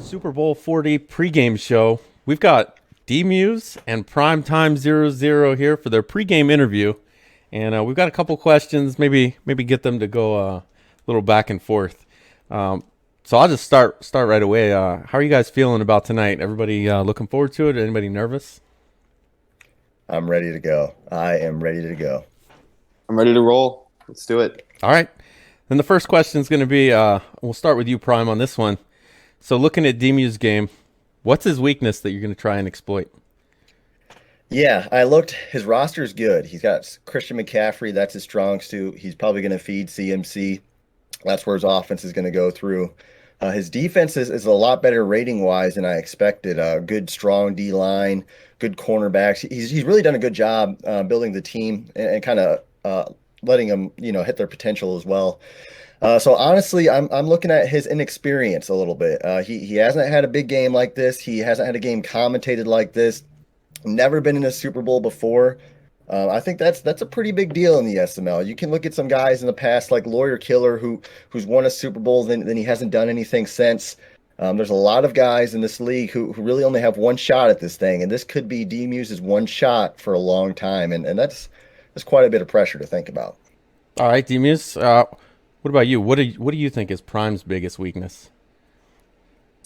Super Bowl 40 pregame show. We've got D-Muse and Primetime 00 here for their pregame interview. And we've got a couple questions, maybe get them to go a little back and forth. So I'll just start right away. How are you guys feeling about tonight? Everybody looking forward to it? Anybody nervous? I'm ready to go. I am ready to go. I'm ready to roll. Let's do it. All right. Then the first question is going to be, we'll start with you, Prime, on this one. So looking at D-Muse's game, what's his weakness that you're going to try and exploit? Yeah, I looked. His roster is good. He's got Christian McCaffrey. That's his strong suit. He's probably going to feed CMC. That's where his offense is going to go through. His defense is a lot better rating-wise than I expected. Good, strong D-line, good cornerbacks. He's really done a good job building the team and kind of letting them, hit their potential as well. So honestly, I'm looking at his inexperience a little bit. He hasn't had a big game like this. He hasn't had a game commentated like this. Never been in a Super Bowl before. I think that's a pretty big deal in the SML. You can look at some guys in the past like Lawyer Killer who's won a Super Bowl, then he hasn't done anything since. There's a lot of guys in this league who really only have one shot at this thing, and this could be D-Muse's one shot for a long time, and that's quite a bit of pressure to think about. All right, D-Muse, what about you? What do you think is Prime's biggest weakness?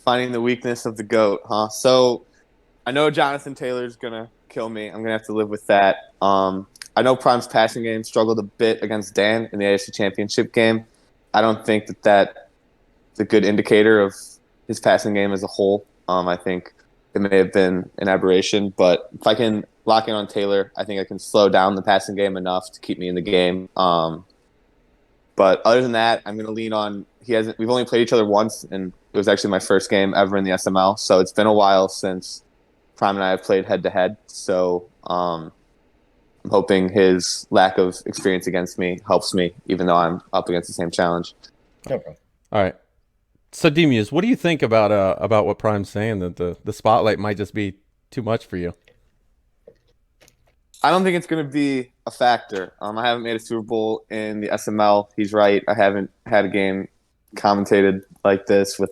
Finding the weakness of the GOAT, huh? So I know Jonathan Taylor's going to kill me. I'm going to have to live with that. I know Prime's passing game struggled a bit against Dan in the AFC Championship game. I don't think that's a good indicator of his passing game as a whole. I think it may have been an aberration, but if I can lock in on Taylor, I think I can slow down the passing game enough to keep me in the game. But other than that, I'm going to lean on we've only played each other once, and it was actually my first game ever in the SML. So it's been a while since Prime and I have played head-to-head. So I'm hoping his lack of experience against me helps me, even though I'm up against the same challenge. Okay. All right. So D-Muse, what do you think about what Prime's saying, that the spotlight might just be too much for you? I don't think it's going to be a factor. I haven't made a Super Bowl in the SML. He's right. I haven't had a game commentated like this with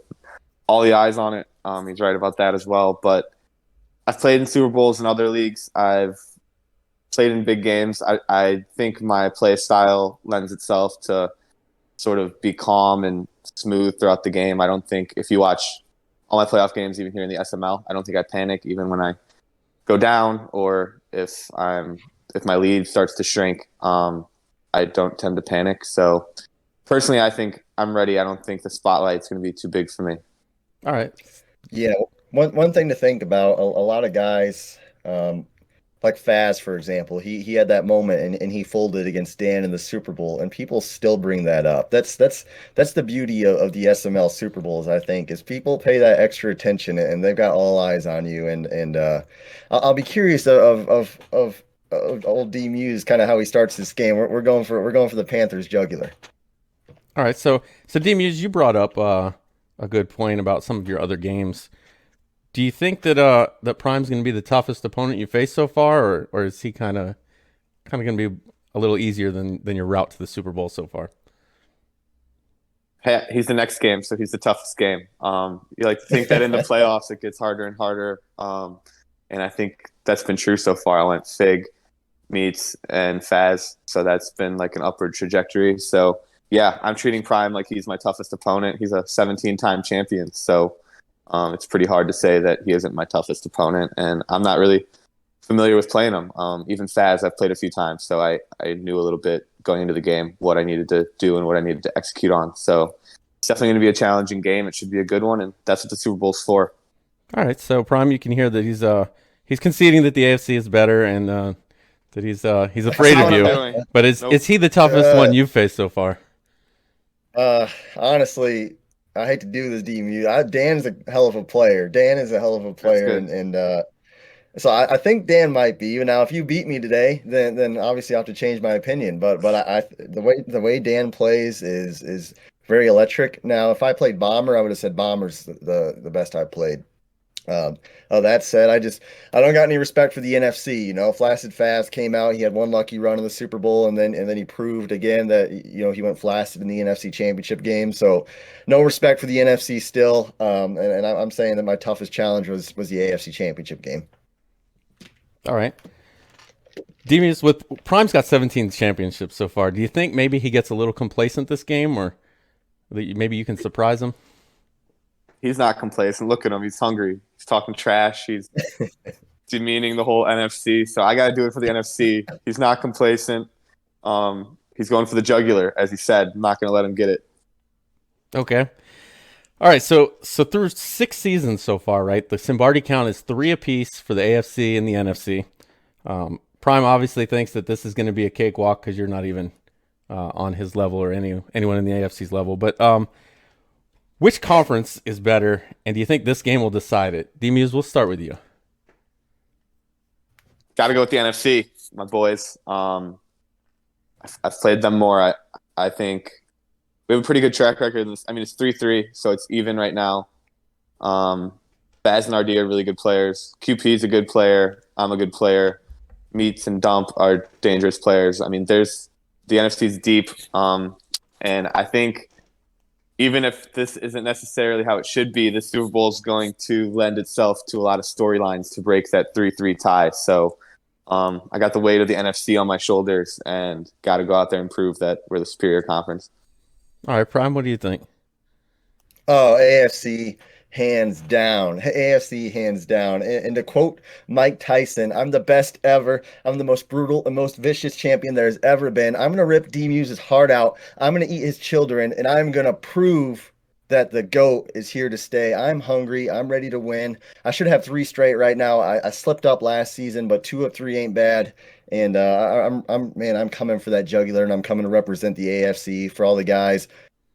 all the eyes on it. He's right about that as well. But I've played in Super Bowls in other leagues. I've played in big games. I think my play style lends itself to sort of be calm and smooth throughout the game. I don't think if you watch all my playoff games, even here in the SML, I don't think I panic even when I go down or if my lead starts to shrink. I don't tend to panic. So personally, I think I'm ready. I don't think the spotlight's going to be too big for me. All right. Yeah, one thing to think about, a lot of guys, like Faz, for example, he had that moment and he folded against Dan in the Super Bowl, and people still bring that up. That's the beauty of the SML Super Bowls, I think, is people pay that extra attention and they've got all eyes on you. And I'll be curious of old D Muse, kind of how he starts this game. We're going for the Panthers jugular. All right. So D-Muse, you brought up a good point about some of your other games. Do you think that Prime's going to be the toughest opponent you face so far, or is he kind of going to be a little easier than your route to the Super Bowl so far? Hey, he's the next game, so he's the toughest game. You like to think that in the playoffs it gets harder and harder, and I think that's been true so far. I went Fig, Meats, and Faz, so that's been like an upward trajectory. So yeah, I'm treating Prime like he's my toughest opponent. He's a 17-time champion, so it's pretty hard to say that he isn't my toughest opponent, and I'm not really familiar with playing him. Even Faz, I've played a few times, so I knew a little bit going into the game what I needed to do and what I needed to execute on. So it's definitely going to be a challenging game. It should be a good one, and that's what the Super Bowl's for. All right, so Prime, you can hear that he's conceding that the AFC is better and that he's afraid of you. But is he the toughest one you've faced so far? Honestly, I hate to do this, DMU. Dan's a hell of a player. Dan is a hell of a player, and so I think Dan might be. Now, if you beat me today, then obviously I have to change my opinion. But the way Dan plays is very electric. Now, if I played Bomber, I would have said Bomber's the best I've played. That said, I don't got any respect for the NFC. You know, Flaccid Faz came out. He had one lucky run in the Super Bowl, and then he proved again that he went flaccid in the NFC Championship game. So, no respect for the NFC still. And I'm saying that my toughest challenge was the AFC Championship game. All right. Demus, with Prime's got 17 championships so far. Do you think maybe he gets a little complacent this game, or that maybe you can surprise him? He's not complacent. Look at him. He's hungry. He's talking trash. He's demeaning the whole NFC. So I got to do it for the NFC. He's not complacent. He's going for the jugular, as he said. I'm not going to let him get it. Okay. All right. So through 6 seasons so far, right? The Simbardi count is 3 apiece for the AFC and the NFC. Prime obviously thinks that this is going to be a cakewalk because you're not even on his level or anyone in the AFC's level. But which conference is better, and do you think this game will decide it? D-Muse, we'll start with you. Got to go with the NFC, my boys. I've played them more. I think we have a pretty good track record. I mean, it's 3-3, so it's even right now. Baz and RD are really good players. QP is a good player. I'm a good player. Meats and Dump are dangerous players. I mean, the NFC's deep, and I think even if this isn't necessarily how it should be, the Super Bowl is going to lend itself to a lot of storylines to break that 3-3 tie. So I got the weight of the NFC on my shoulders and got to go out there and prove that we're the superior conference. All right, Prime, what do you think? Oh, AFC hands down. AFC hands down. And to quote Mike Tyson, I'm the best ever. I'm the most brutal and most vicious champion there's ever been. I'm going to rip D-Muse's heart out. I'm going to eat his children, and I'm going to prove that the GOAT is here to stay. I'm hungry. I'm ready to win. I should have 3 straight right now. I slipped up last season, but 2 of 3 ain't bad. And I'm coming for that jugular, and I'm coming to represent the AFC for all the guys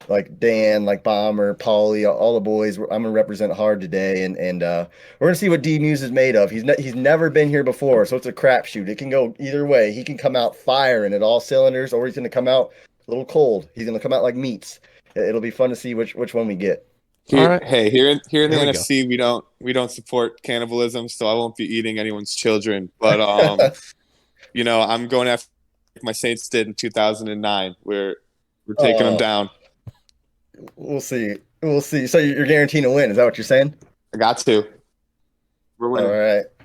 like Dan, like Bomber, Paulie, all the boys. I'm gonna represent hard today, and we're gonna see what D Muse is made of. He's never been here before, so it's a crapshoot. It can go either way. He can come out firing at all cylinders, or he's gonna come out a little cold. He's gonna come out like meats. It'll be fun to see which one we get. Here, right. Hey, here in the There we NFC, we don't support cannibalism, so I won't be eating anyone's children. But I'm going after like my Saints did in 2009, where we're taking them down. We'll see. So you're guaranteeing a win. Is that what you're saying? I got to. We're winning.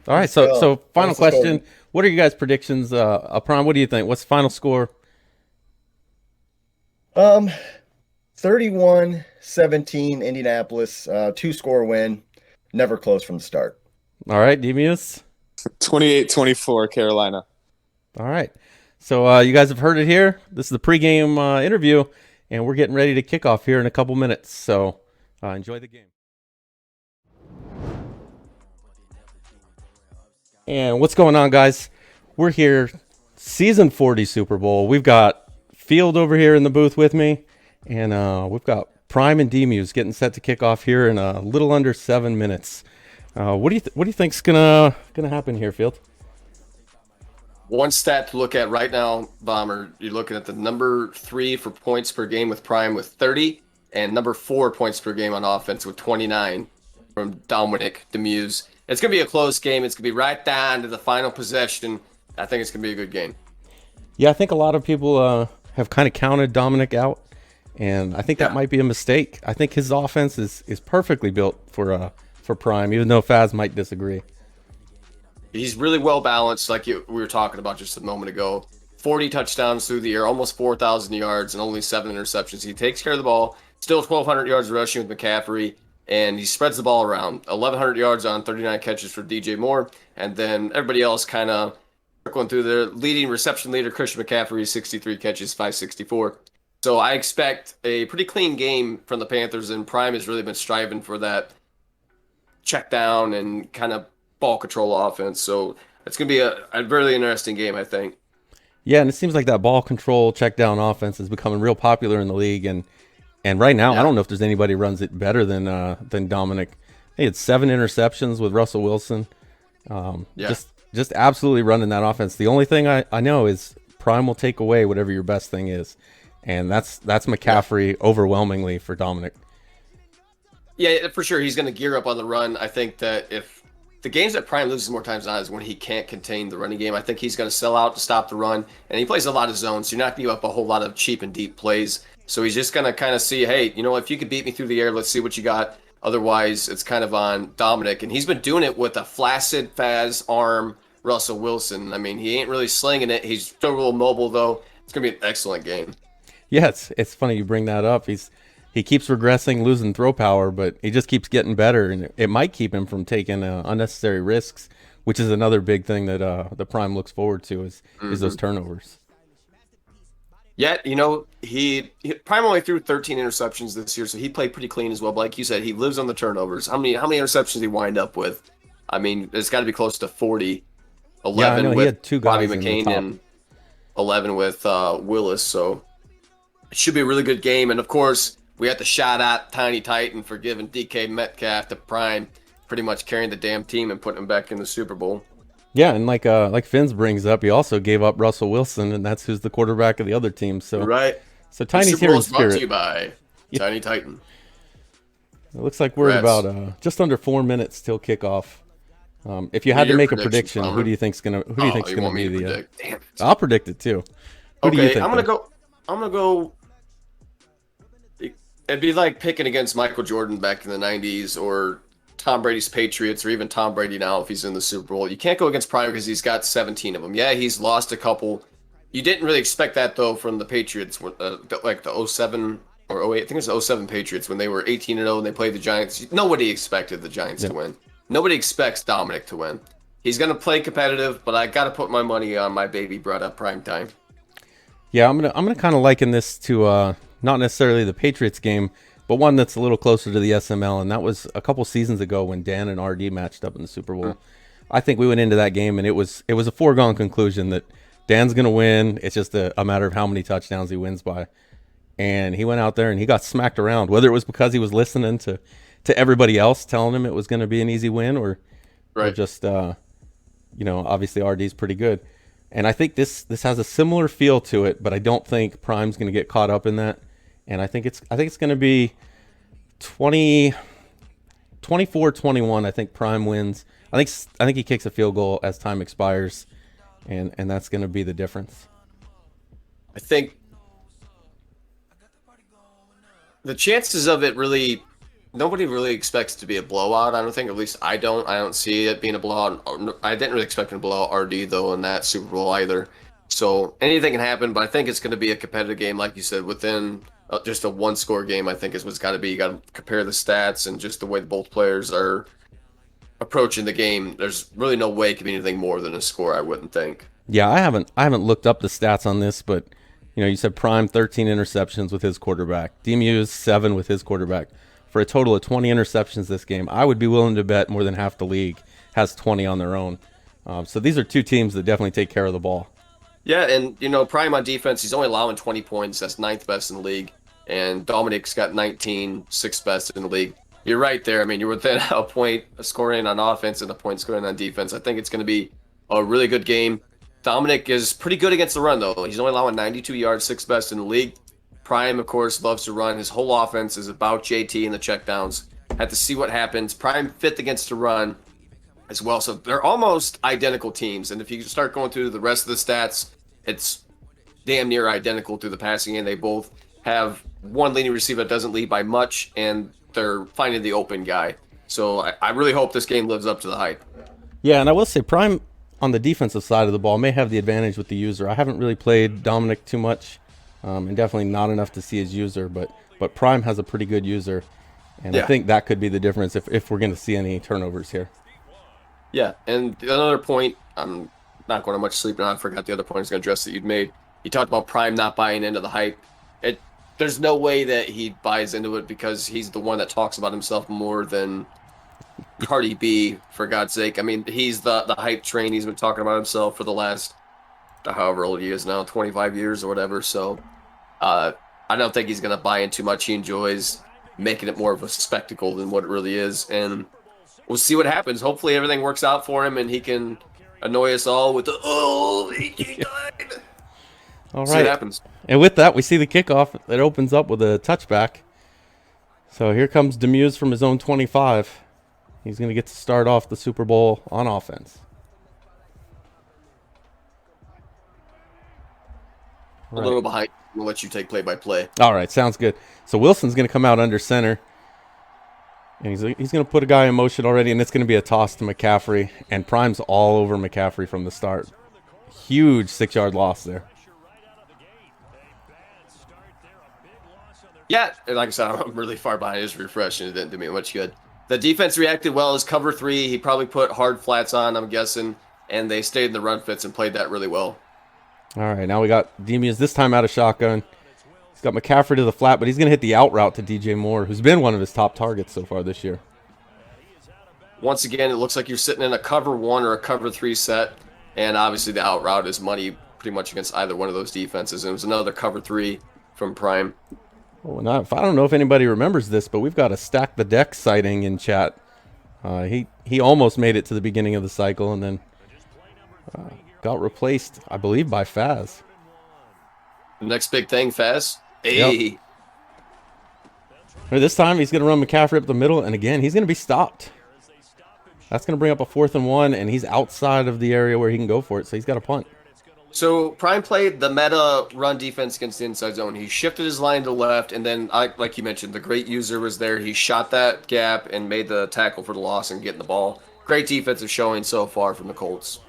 All right. So final question. What are you guys' predictions? Prime, what do you think? What's the final score? 31-17 Indianapolis, 2-score win. Never close from the start. All right, D-Muse? 28-24 Carolina. All right. So you guys have heard it here. This is the pregame interview, and we're getting ready to kick off here in a couple minutes. So enjoy the game. And what's going on, guys? We're here, season 40 Super Bowl. We've got Field over here in the booth with me, and we've got Prime and D-Muse getting set to kick off here in a little under 7 minutes. What do you think's gonna happen here, Field? One stat to look at right now, Bomber, you're looking at the number 3 for points per game with Prime with 30, and number 4 points per game on offense with 29 from Dominic DeMuse. It's going to be a close game. It's going to be right down to the final possession. I think it's going to be a good game. Yeah, I think a lot of people have kind of counted Dominic out, and I think that might be a mistake. I think his offense is perfectly built for Prime, even though Faz might disagree. He's really well balanced, like we were talking about just a moment ago. 40 touchdowns through the air, almost 4,000 yards, and only 7 interceptions. He takes care of the ball. Still 1,200 yards rushing with McCaffrey, and he spreads the ball around. 1,100 yards on 39 catches for DJ Moore, and then everybody else kind of trickling through there. Leading reception leader, Christian McCaffrey, 63 catches, 564. So I expect a pretty clean game from the Panthers, and Prime has really been striving for that check down and kind of ball control offense. So it's going to be a really interesting game, I think. Yeah, and it seems like that ball control check down offense is becoming real popular in the league, and right now I don't know if there's anybody who runs it better than Dominic. He had 7 interceptions with Russell Wilson. Just absolutely running that offense. The only thing I know is Prime will take away whatever your best thing is, and that's McCaffrey overwhelmingly for Dominic. Yeah, for sure. He's going to gear up on the run. I think that if the games that Prime loses more times than not is when he can't contain the running game. I think he's going to sell out to stop the run, and he plays a lot of zones. So you're not going to give up a whole lot of cheap and deep plays. So he's just going to kind of see, hey, if you could beat me through the air, let's see what you got. Otherwise, it's kind of on Dominic, and he's been doing it with a flaccid Faz arm Russell Wilson. I mean, he ain't really slinging it. He's still a little mobile though. It's going to be an excellent game. Yeah, it's funny you bring that up. He keeps regressing, losing throw power, but he just keeps getting better, and it might keep him from taking unnecessary risks, which is another big thing that the Prime looks forward to is those turnovers. Yet, he Prime only threw 13 interceptions this year, so he played pretty clean as well. But like you said, he lives on the turnovers. How many interceptions did he wind up with? I mean, it's got to be close to 40. 11 I know. with He had two guys Bobby in the McCain top. and 11 with Willis. So it should be a really good game. And of course, we have to shout out Tiny Titan for giving DK Metcalf to Prime, pretty much carrying the damn team and putting him back in the Super Bowl. Yeah, and like Finn's brings up, he also gave up Russell Wilson, and that's who's the quarterback of the other team. So Right. So Tiny's Super here Bowl in is brought to you spirit. by Tiny Titan. It looks like we're Congrats. about just under 4 minutes till kickoff. If you had to Your make a predictions, prediction, who Palmer? do you think's gonna You want be me to the? predict? Damn it. I'll predict it too. Who do you Okay, think? I'm gonna though? go. I'm gonna go. It'd be like picking against Michael Jordan back in the '90s, or Tom Brady's Patriots, or even Tom Brady now if he's in the Super Bowl. You can't go against Prime because he's got 17 of them. Yeah, he's lost a couple. You didn't really expect that though from the Patriots, like the '07 or '08. I think it was the '07 Patriots when they were 18-0 and they played the Giants. Nobody expected the Giants to win. Nobody expects Dominic to win. He's gonna play competitive, but I gotta put my money on my baby brought up Prime Time. Yeah, I'm gonna kind of liken this to not necessarily the Patriots game, but one that's a little closer to the SML, and that was a couple seasons ago when Dan and RD matched up in the Super Bowl. I think we went into that game and it was a foregone conclusion that Dan's gonna win. It's just a matter of how many touchdowns he wins by. And he went out there and he got smacked around, whether it was because he was listening to everybody else telling him it was going to be an easy win, or just obviously RD's pretty good. And I think this has a similar feel to it, but I don't think Prime's going to get caught up in that. And I think it's going to be 24-21. I think Prime wins. I think he kicks a field goal as time expires, and that's going to be the difference. I think the chances of it really, nobody really expects it to be a blowout. I don't think, at least I don't. I don't see it being a blowout. I didn't really expect it to blow out RD though in that Super Bowl either. So anything can happen, but I think it's going to be a competitive game, like you said, within just a one-score game. I think is what's got to be. You got to compare the stats and just the way both players are approaching the game. There's really no way it could be anything more than a score, I wouldn't think. Yeah, I haven't looked up the stats on this, but you said Prime 13 interceptions with his quarterback. DMU's 7 with his quarterback for a total of 20 interceptions this game. I would be willing to bet more than half the league has 20 on their own. So these are two teams that definitely take care of the ball. Yeah, and Prime on defense, he's only allowing 20 points. That's 9th best in the league. And Dominic's got 19, 6th best in the league. You're right there. I mean, you're within a point scoring on offense and a point scoring on defense. I think it's going to be a really good game. Dominic is pretty good against the run, though. He's only allowing 92 yards, 6th best in the league. Prime, of course, loves to run. His whole offense is about JT and the checkdowns. Had to see what happens. Prime 5th against the run as well. So they're almost identical teams. And if you start going through the rest of the stats, it's damn near identical through the passing game. They both have one leading receiver that doesn't lead by much, and they're finding the open guy. So I really hope this game lives up to the hype. Yeah, and I will say Prime on the defensive side of the ball may have the advantage with the user. I haven't really played Dominic too much, and definitely not enough to see his user, but Prime has a pretty good user, and I think that could be the difference if we're going to see any turnovers here. Yeah, and another point, I'm not going to much sleep now. I forgot the other point I was going to address that you'd made. You talked about Prime not buying into the hype. There's no way that he buys into it because he's the one that talks about himself more than Cardi B, for God's sake. I mean, he's the hype train. He's been talking about himself for the last, however old he is now, 25 years or whatever. So I don't think he's going to buy in too much. He enjoys making it more of a spectacle than what it really is. And we'll see what happens. Hopefully everything works out for him and he can annoy us all with the, he died. All See right. what happens. And with that, we see the kickoff. It opens up with a touchback. So here comes Demuse from his own 25. He's going to get to start off the Super Bowl on offense. A little behind. We'll let you take play by play. All right, sounds good. So Wilson's going to come out under center. And he's going to put a guy in motion already, and it's going to be a toss to McCaffrey. And Prime's all over McCaffrey from the start. Huge 6-yard loss there. Yeah, and like I said, I'm really far behind his refresh, and it didn't do me much good. The defense reacted well as cover 3. He probably put hard flats on, I'm guessing, and they stayed in the run fits and played that really well. All right, now we got Demius this time out of shotgun. He's got McCaffrey to the flat, but he's going to hit the out route to DJ Moore, who's been one of his top targets so far this year. Once again, it looks like you're sitting in a cover 1 or a cover 3 set, and obviously the out route is money pretty much against either one of those defenses. And it was another cover 3 from Prime. Well, I don't know if anybody remembers this, but we've got a Stack the Deck sighting in chat. He almost made it to the beginning of the cycle and then got replaced, I believe, by Faz. The next big thing, Faz. Hey. Yep. This time he's going to run McCaffrey up the middle, and again, he's going to be stopped. That's going to bring up a 4th and 1, and he's outside of the area where he can go for it, so he's got a punt. So Prime played the meta run defense against the inside zone. He shifted his line to the left, and then, like you mentioned, the great user was there. He shot that gap and made the tackle for the loss and getting the ball. Great defensive showing so far from the Colts.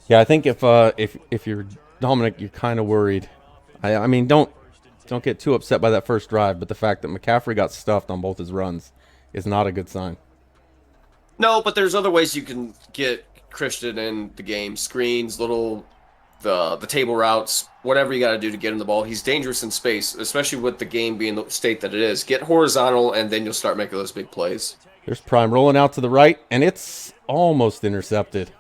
Yeah, I think if you're Dominic, you're kind of worried. I mean, don't get too upset by that first drive, but the fact that McCaffrey got stuffed on both his runs is not a good sign. No, but there's other ways you can get Christian in the game. Screens, the table routes, whatever you got to do to get him the ball. He's dangerous in space, especially with the game being the state that it is. Get horizontal, and then you'll start making those big plays. There's Prime rolling out to the right, and it's almost intercepted.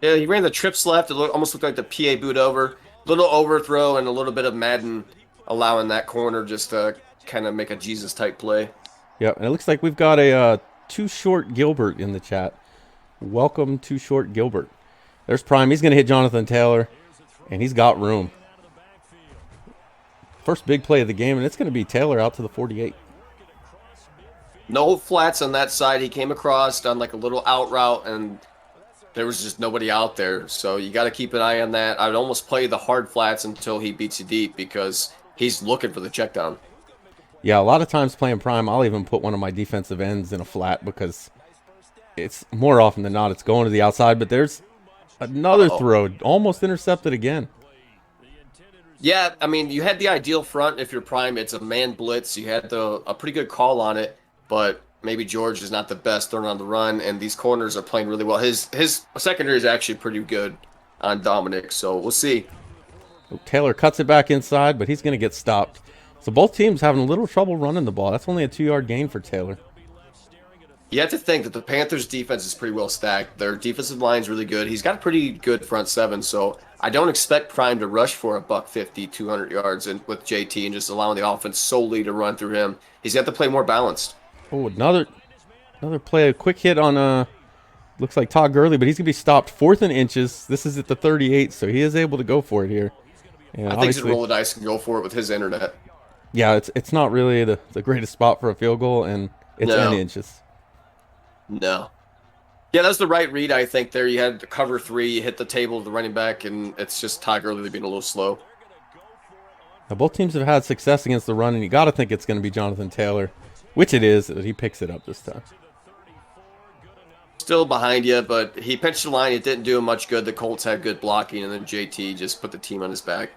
Yeah, he ran the trips left. It almost looked like the PA boot over. Little overthrow and a little bit of Madden allowing that corner just to kind of make a Jesus-type play. Yep, and it looks like we've got a Too Short Gilbert in the chat. Welcome, Too Short Gilbert. There's Prime. He's going to hit Jonathan Taylor, and he's got room. First big play of the game, and it's going to be Taylor out to the 48. No flats on that side. He came across on like a little out route, and there was just nobody out there. So you got to keep an eye on that. I would almost play the hard flats until he beats you deep because he's looking for the check down. Yeah, a lot of times playing Prime, I'll even put one of my defensive ends in a flat because it's more often than not it's going to the outside, but there's another throw, almost intercepted again. Yeah, I mean, you had the ideal front if you're Prime. It's a man blitz. You had a pretty good call on it, but maybe George is not the best throwing on the run, and these corners are playing really well. His secondary is actually pretty good on Dominic, so we'll see. Taylor cuts it back inside, but he's going to get stopped. So both teams having a little trouble running the ball. That's only a 2-yard gain for Taylor. You have to think that the Panthers' defense is pretty well stacked. Their defensive line is really good. He's got a pretty good front seven, so I don't expect Prime to rush for $150, 200 yards with JT and just allowing the offense solely to run through him. He's got to play more balanced. Oh, another play, a quick hit on looks like Todd Gurley, but he's going to be stopped 4th and inches. This is at the 38, so he is able to go for it here. And I think he's roll the dice and go for it with his internet. Yeah, it's not really the greatest spot for a field goal, and it's in inches. No. Yeah, that's the right read, I think, there. You had the cover 3, you hit the table of the running back, and it's just Todd Gurley being a little slow. Now, both teams have had success against the run, and you got to think it's going to be Jonathan Taylor, which it is, that he picks it up this time. Still behind you, but he pinched the line. It didn't do him much good. The Colts had good blocking, and then JT just put the team on his back.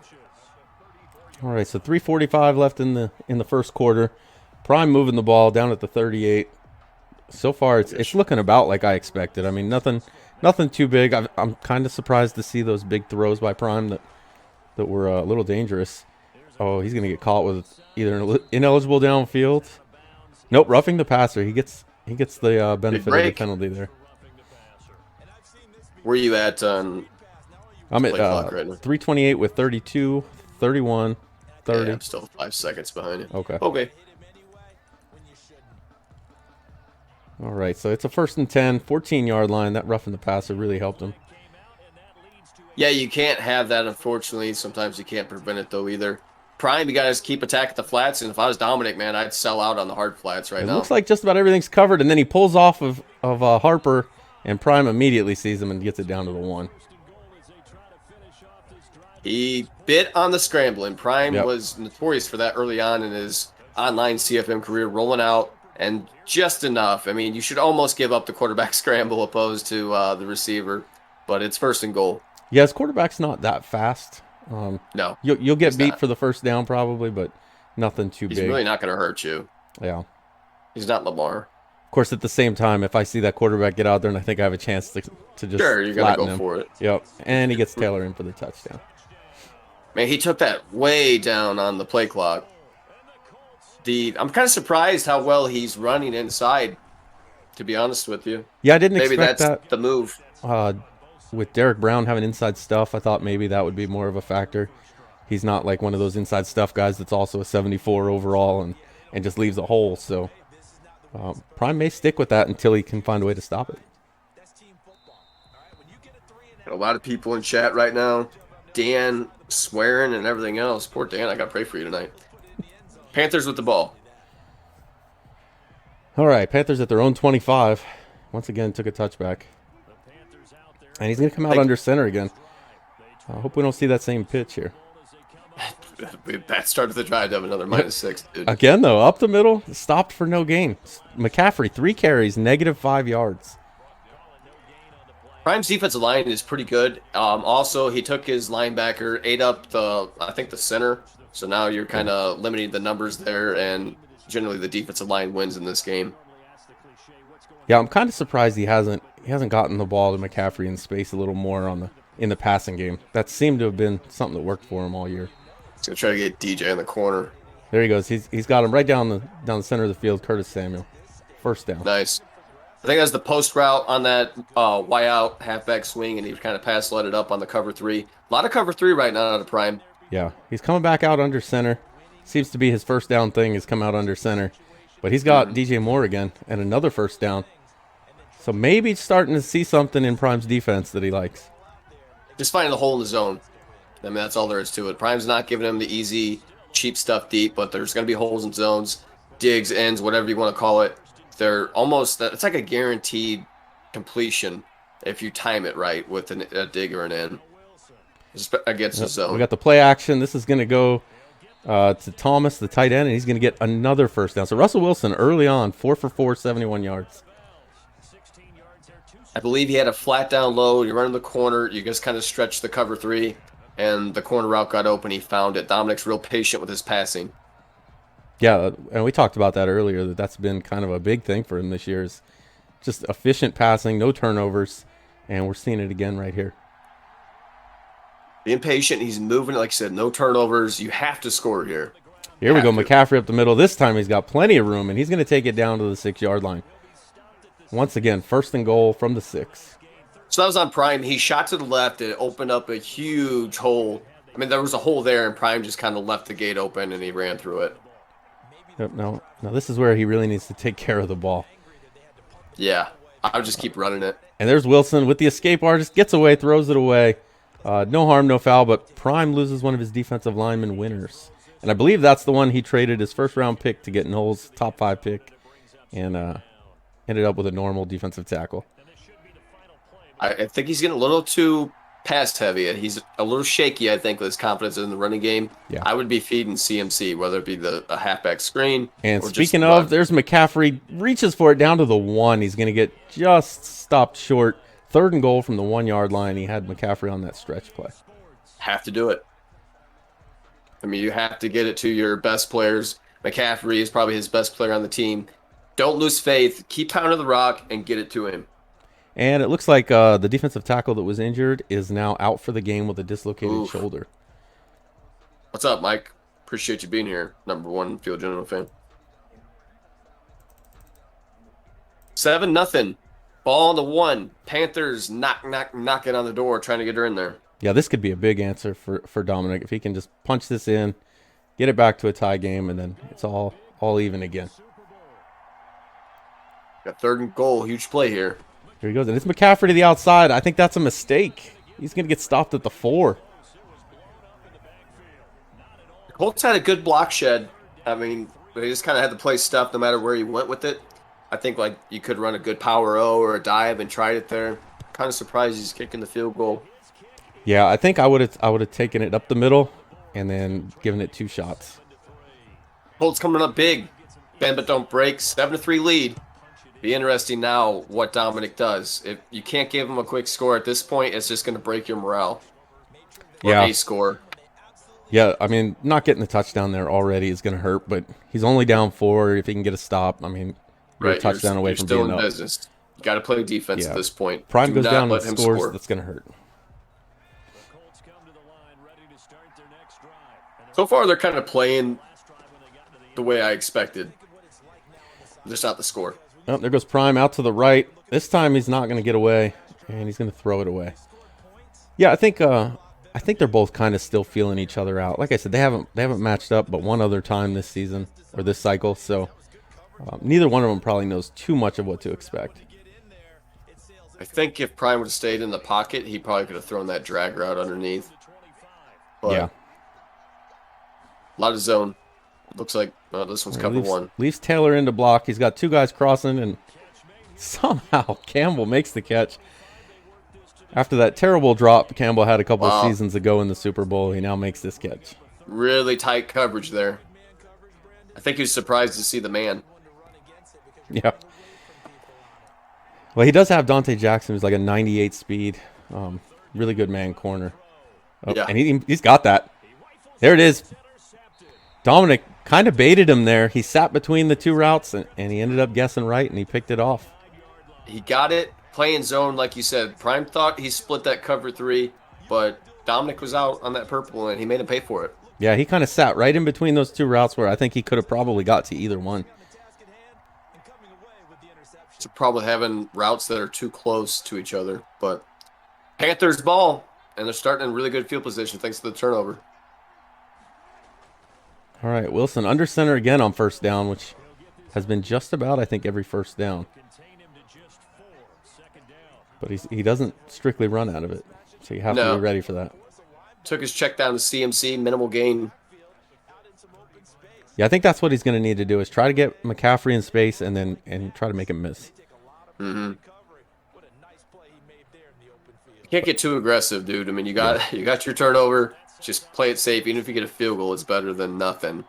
All right, so 3:45 left in the first quarter. Prime moving the ball down at the 38. So far, it's looking about like I expected. I mean, nothing too big. I'm kind of surprised to see those big throws by Prime that were a little dangerous. Oh, he's going to get caught with either an ineligible downfield. Nope, roughing the passer. He gets the benefit of the penalty there. Where are you at on I'm at right now? 3:28 with 32, 31, 30. Yeah, I'm still 5 seconds behind you. Okay. All right, so it's a 1st and 10, 14-yard line. That roughing the passer really helped him. Yeah, you can't have that, unfortunately. Sometimes you can't prevent it, though, either. Prime, you guys keep attacking the flats, and if I was Dominic, man, I'd sell out on the hard flats right It now. looks like just about everything's covered, and then he pulls off of Harper, and Prime immediately sees him and gets it down to the 1. He bit on the scrambling. Prime Yep. was notorious for that early on in his online CFM career, rolling out and just enough. I mean, you should almost give up the quarterback scramble opposed to the receiver, but it's 1st and goal. Yeah, his quarterback's not that fast. No, You'll get he's beat not. for the first down probably, but nothing too He's big. really not going to hurt you. Yeah. He's not Lamar. Of course, at the same time, if I see that quarterback get out there and I think I have a chance to just Sure, you're going to flatten go him. for it. Yep, and he gets Taylor in for the touchdown. Man, he took that way down on the play clock. I'm kind of surprised how well he's running inside, to be honest with you. Yeah, I didn't Maybe expect that's that. the move. With Derek Brown having inside stuff, I thought maybe that would be more of a factor. He's not like one of those inside stuff guys that's also a 74 overall and just leaves a hole. So Prime may stick with that until he can find a way to stop it. Got a lot of people in chat right now. Dan swearing and everything else. Poor Dan, I got to pray for you tonight. Panthers with the ball. All right, Panthers at their own 25. Once again, took a touchback. And he's going to come out under center again. I hope we don't see that same pitch here. That started the drive to have another -6, dude. Again, though, up the middle, stopped for no gain. McCaffrey, 3 carries, -5 yards. Prime's defensive line is pretty good. Also, he took his linebacker, ate up the center. So now you're kind of limiting the numbers there, and generally the defensive line wins in this game. Yeah, I'm kind of surprised he hasn't gotten the ball to McCaffrey in space a little more in the passing game. That seemed to have been something that worked for him all year. He's gonna try to get DJ in the corner. There he goes. He's got him right down the center of the field. Curtis Samuel, 1st down. Nice. I think that's the post route on that Y out halfback swing, and he kind of pass let it up on the cover 3. A lot of cover 3 right now out of Prime. Yeah, he's coming back out under center. Seems to be his 1st down thing is come out under center. But he's got DJ Moore again and another 1st down. So maybe starting to see something in Prime's defense that he likes. Just finding the hole in the zone. I mean, that's all there is to it. Prime's not giving him the easy, cheap stuff deep, but there's going to be holes in zones, digs, ends, whatever you want to call it. They're almost, it's like a guaranteed completion if you time it right with a dig or an end against the zone. We got the play action. This is going to go to Thomas, the tight end, and he's going to get another 1st down. So Russell Wilson early on, 4 for 4, 71 yards. I believe he had a flat down low. You run in the corner. You just kind of stretch the cover 3, and the corner route got open. He found it. Dominic's real patient with his passing. Yeah, and we talked about that earlier, that's been kind of a big thing for him this year is just efficient passing, no turnovers, and we're seeing it again right here. Being patient. He's moving. Like I said, no turnovers. You have to score here. Here we go, McCaffrey up the middle. This time he's got plenty of room, and he's going to take it down to the 6-yard line. Once again, 1st and goal from the 6. So that was on Prime. He shot to the left. And it opened up a huge hole. I mean, there was a hole there, and Prime just kind of left the gate open, and he ran through it. Yep, now this is where he really needs to take care of the ball. Yeah, I would just keep running it. And there's Wilson with the escape artist, gets away, throws it away. No harm, no foul, but Prime loses one of his defensive lineman winners. And I believe that's the one he traded his 1st-round pick to get Knowles' top 5 pick and ended up with a normal defensive tackle. I think he's getting a little too pass heavy. He's a little shaky, I think, with his confidence in the running game. Yeah. I would be feeding CMC, whether it be a halfback screen. And or speaking just of, there's McCaffrey, reaches for it down to the 1. He's going to get just stopped short. 3rd and goal from the 1-yard line. He had McCaffrey on that stretch play. have to do it. I mean, you have to get it to your best players. McCaffrey is probably his best player on the team. Don't lose faith. Keep pounding the rock and get it to him. And it looks like the defensive tackle that was injured is now out for the game with a dislocated shoulder. What's up, Mike? Appreciate you being here. Number one Field General fan. 7-0. Ball on the 1. Panthers knocking on the door, trying to get her in there. Yeah, this could be a big answer for Dominic if he can just punch this in, get it back to a tie game, and then it's all even again. Got 3rd and goal. Huge play here. Here he goes, and it's McCaffrey to the outside. I think that's a mistake. He's going to get stopped at the 4. Colts had a good block shed. I mean, they just kind of had to play stuff no matter where you went with it. I think like you could run a good power O or a dive and tried it there. Kind of surprised he's kicking the field goal. Yeah, I think I would have taken it up the middle and then given it 2 shots. Colts coming up big. Bend but don't break. 7-3 lead. Be interesting now what Dominic does. If you can't give him a quick score at this point, it's just going to break your morale. Or a score. Yeah, I mean, not getting the touchdown there already is going to hurt, but he's only down 4. If he can get a stop, I mean, you're a touchdown away from being up. You're still in business. You got to play defense at this point. Prime goes down and scores, that's going to hurt. So far, they're kind of playing the way I expected. Just not the score. Oh, there goes Prime out to the right. This time he's not going to get away, and he's going to throw it away. Yeah, I think they're both kind of still feeling each other out. Like I said, they haven't matched up but one other time this season or this cycle, so neither one of them probably knows too much of what to expect. I think if Prime would have stayed in the pocket, he probably could have thrown that drag route underneath. But yeah. A lot of zone. Looks like this one's cover one. Leaves Taylor into block. He's got 2 guys crossing, and somehow Campbell makes the catch. After that terrible drop Campbell had a couple of seasons ago in the Super Bowl, he now makes this catch. Really tight coverage there. I think he was surprised to see the man. Yeah. Well, he does have Dante Jackson, who's like a 98 speed. Really good man corner. Oh, yeah. And he's got that. There it is. Dominic kind of baited him there. He sat between the 2 routes, and he ended up guessing right, and he picked it off. He got it. Playing zone, like you said. Prime thought he split that cover 3, but Dominic was out on that purple, and he made him pay for it. Yeah, he kind of sat right in between those 2 routes where I think he could have probably got to either one. So probably having routes that are too close to each other. But Panthers ball, and they're starting in really good field position thanks to the turnover. All right, Wilson under center again on first down, which has been just about, I think, every first down. But he doesn't strictly run out of it, so you have to be ready for that. Took his check down to CMC, minimal gain. Yeah, I think that's what he's going to need to do is try to get McCaffrey in space and try to make him miss. Mm-hmm. You can't get too aggressive, dude. I mean, you got your turnover. Just play it safe. Even if you get a field goal, it's better than nothing.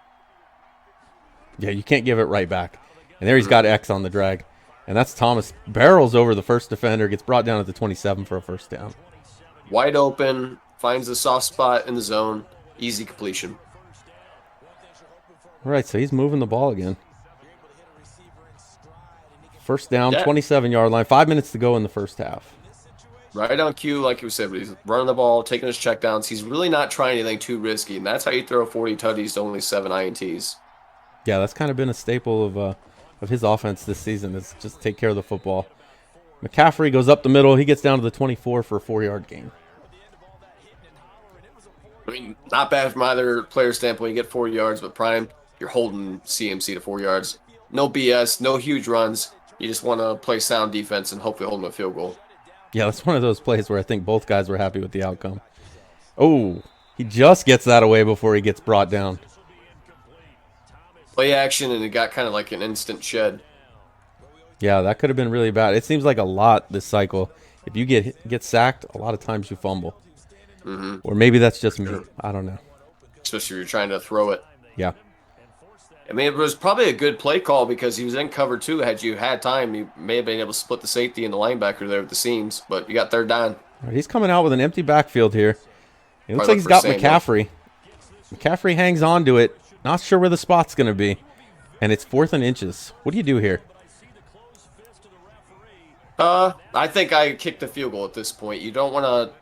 Yeah, you can't give it right back. And there he's got X on the drag. And that's Thomas. Barrels over the first defender, gets brought down at the 27 for a first down. Wide open, finds the soft spot in the zone. Easy completion. All right, so he's moving the ball again. First down, 27-yard line. 5 minutes to go in the first half. Right on cue, like you said, but he's running the ball, taking his checkdowns. He's really not trying anything too risky, and that's how you throw 40 tutties to only 7 INTs. Yeah, that's kind of been a staple of his offense this season, is just take care of the football. McCaffrey goes up the middle. He gets down to the 24 for a 4-yard gain. I mean, not bad from either player standpoint. You get 4 yards, but Prime, you're holding CMC to 4 yards. No BS, no huge runs. You just want to play sound defense and hopefully hold him a field goal. Yeah, that's one of those plays where I think both guys were happy with the outcome. Oh, he just gets that away before he gets brought down. Play action, and it got kind of like an instant shed. Yeah, that could have been really bad. It seems like a lot this cycle. If you get sacked, a lot of times you fumble. Mm-hmm. Or maybe that's just me. I don't know. Especially if you're trying to throw it. Yeah. I mean, it was probably a good play call because he was in cover 2. Had you had time, you may have been able to split the safety and the linebacker there at the seams, but you got third down. Right, he's coming out with an empty backfield here. It looks like he's got McCaffrey. McCaffrey hangs on to it. Not sure where the spot's going to be. And it's 4th and inches. What do you do here? I think I kicked the field goal at this point. You don't want to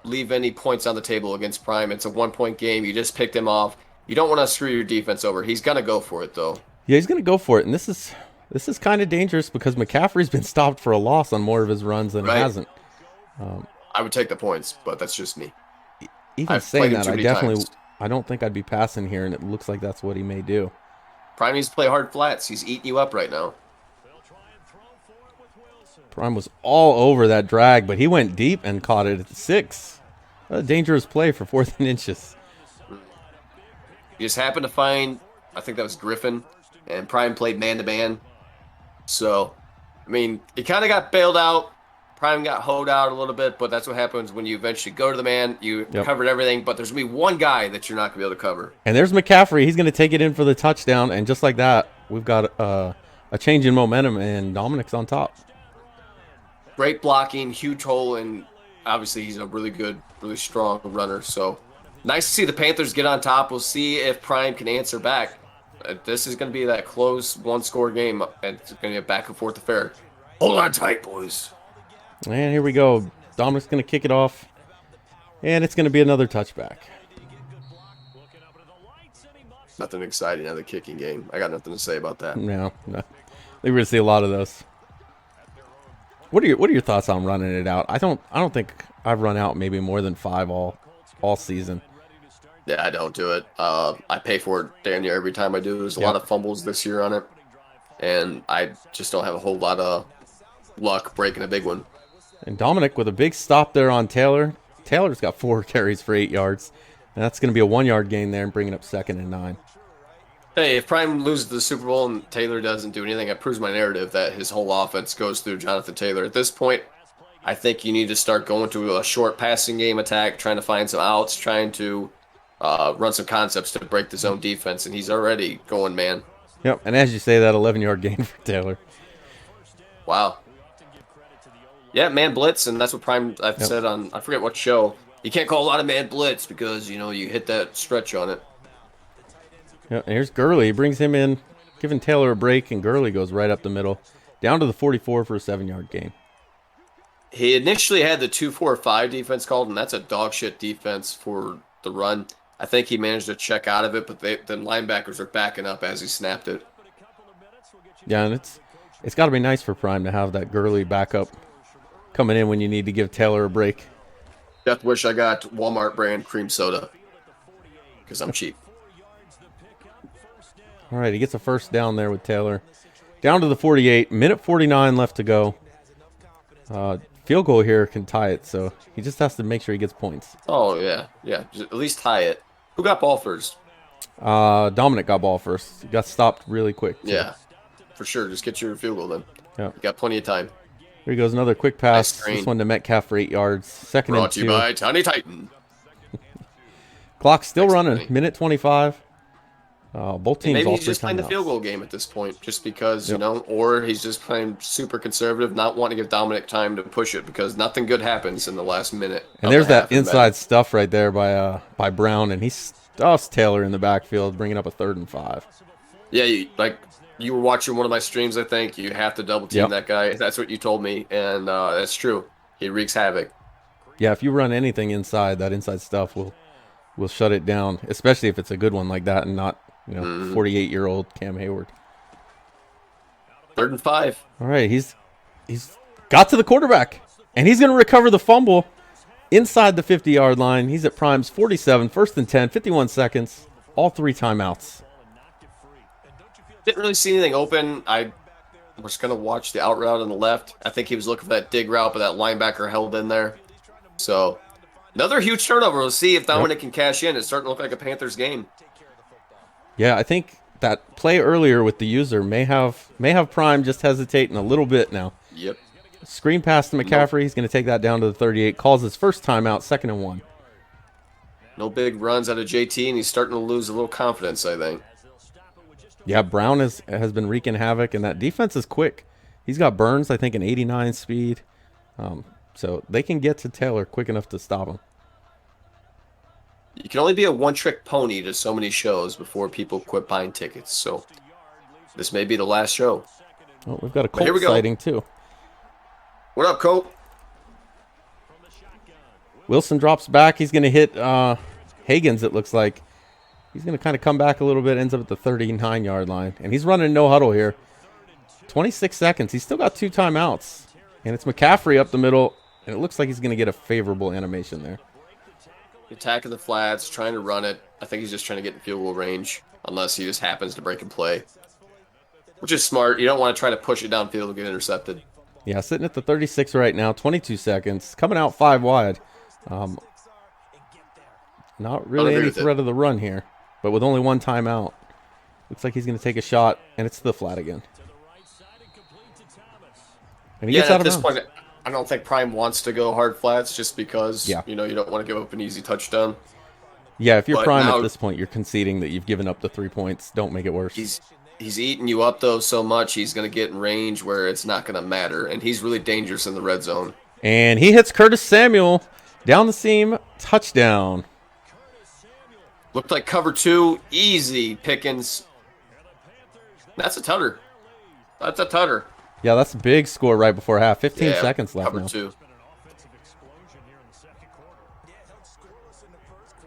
leave any points on the table against Prime. It's a 1-point game. You just picked him off. You don't want to screw your defense over. He's going to go for it, though. Yeah, he's going to go for it. And this is kind of dangerous because McCaffrey's been stopped for a loss on more of his runs than he hasn't. I would take the points, but that's just me. Even saying that, I don't think I'd be passing here, and it looks like that's what he may do. Prime needs to play hard flats. He's eating you up right now. Prime was all over that drag, but he went deep and caught it at the 6. A dangerous play for 4th and inches. He just happened to find, I think that was Griffin, and Prime played man-to-man. So, I mean, he kind of got bailed out. Prime got hoed out a little bit, but that's what happens when you eventually go to the man. You covered everything, but there's going to be one guy that you're not going to be able to cover. And there's McCaffrey. He's going to take it in for the touchdown, and just like that, we've got a change in momentum, and Dominic's on top. Great blocking, huge hole, and obviously he's a really good, really strong runner. So nice to see the Panthers get on top. We'll see if Prime can answer back. This is going to be that close one-score game, and it's going to be a back-and-forth affair. Hold on tight, boys. And here we go. Dominic's going to kick it off, and it's going to be another touchback. Nothing exciting out of the kicking game. I got nothing to say about that. No. I think we're going to see a lot of those. What are your thoughts on running it out? I don't think I've run out maybe more than 5 all season. Yeah, I don't do it. I pay for it damn near every time I do. There's a lot of fumbles this year on it, and I just don't have a whole lot of luck breaking a big one. And Dominic with a big stop there on Taylor. Taylor's got 4 carries for 8 yards, and that's going to be a 1-yard gain there and bringing up 2nd and 9. Hey, if Prime loses the Super Bowl and Taylor doesn't do anything, it proves my narrative that his whole offense goes through Jonathan Taylor. At this point, I think you need to start going to a short passing game attack, trying to find some outs, trying to run some concepts to break the zone defense, and he's already going, man. Yep, and as you say, that 11-yard gain for Taylor. Wow. Yeah, man blitz, and that's what Prime, I've said on, I forget what show. You can't call a lot of man blitz because, you know, you hit that stretch on it. Yeah, and here's Gurley. He brings him in, giving Taylor a break, and Gurley goes right up the middle, down to the 44 for a 7-yard gain. He initially had the 2-4-5 defense called, and that's a dog shit defense for the run. I think he managed to check out of it, but the linebackers are backing up as he snapped it. Yeah, and it's got to be nice for Prime to have that Gurley backup coming in when you need to give Taylor a break. Just wish I got Walmart brand cream soda because I'm cheap. All right, he gets a first down there with Taylor. Down to the 48, minute 49 left to go. Field goal here can tie it, so he just has to make sure he gets points. Oh, yeah. Just at least tie it. Who got ball first? Dominic got ball first. He got stopped really quick, too. Yeah, for sure. Just get your field goal then. Yep. You got plenty of time. Here he goes, another quick pass. Nice This one to Metcalf for 8 yards. 2nd and 2. Brought to you by Tiny Titan. Clock's still running. Minute 25. Both teams Maybe all he's just playing the field goal game at this point, just because, you know, or he's just playing super conservative, not wanting to give Dominic time to push it because nothing good happens in the last minute. And there's that inside stuff right there by Brown, and he stuffs Taylor in the backfield, bringing up a 3rd and 5. Yeah, you were watching one of my streams, I think. You have to double team that guy. That's what you told me, and that's true. He wreaks havoc. Yeah, if you run anything inside, that inside stuff will shut it down, especially if it's a good one like that and not, 48-year-old Cam Hayward. 3rd and 5. All right, he's got to the quarterback, and he's going to recover the fumble inside the 50-yard line. He's at Prime's 47, 1st and 10, 51 seconds, all 3 timeouts. Didn't really see anything open. I was going to watch the out route on the left. I think he was looking for that dig route, but that linebacker held in there. So, another huge turnover. We'll see if Dominic can cash in. It's starting to look like a Panthers game. Yeah, I think that play earlier with the user may have Prime just hesitating a little bit now. Yep. Screen pass to McCaffrey. He's going to take that down to the 38. Calls his first timeout, 2nd and 1. No big runs out of JT, and he's starting to lose a little confidence, I think. Yeah, Brown has been wreaking havoc, and that defense is quick. He's got Burns, I think, an 89 speed. So they can get to Taylor quick enough to stop him. You can only be a one-trick pony to so many shows before people quit buying tickets. So this may be the last show. Oh, we've got a Colts sighting, too. What up, Colt? Wilson drops back. He's going to hit Higgins, it looks like. He's going to kind of come back a little bit, ends up at the 39-yard line. And he's running no huddle here. 26 seconds. He's still got 2 timeouts. And it's McCaffrey up the middle, and it looks like he's going to get a favorable animation there. Attacking the flats, trying to run it. I think he's just trying to get in field goal range, unless he just happens to break and play. Which is smart. You don't want to try to push it downfield and get intercepted. Yeah, sitting at the 36 right now, 22 seconds. Coming out 5 wide. Not really any threat of the run here. but with only one timeout. Looks like he's going to take a shot, and it's to the flat again. And he gets out at of this bounds. point, I don't think Prime wants to go hard flats just because Yeah. you don't want to give up an easy touchdown. Yeah, if you're But Prime now- at this point, you're conceding that you've given up the 3 points. Don't make it worse. He's eating you up though so much he's going to get in range where it's not going to matter, and he's really dangerous in the red zone. And he hits Curtis Samuel down the seam, touchdown. Looked like cover 2, easy pickings. That's a tutter. That's a tutter. Yeah, that's a big score right before half. 15 Yeah, seconds left cover now. 2.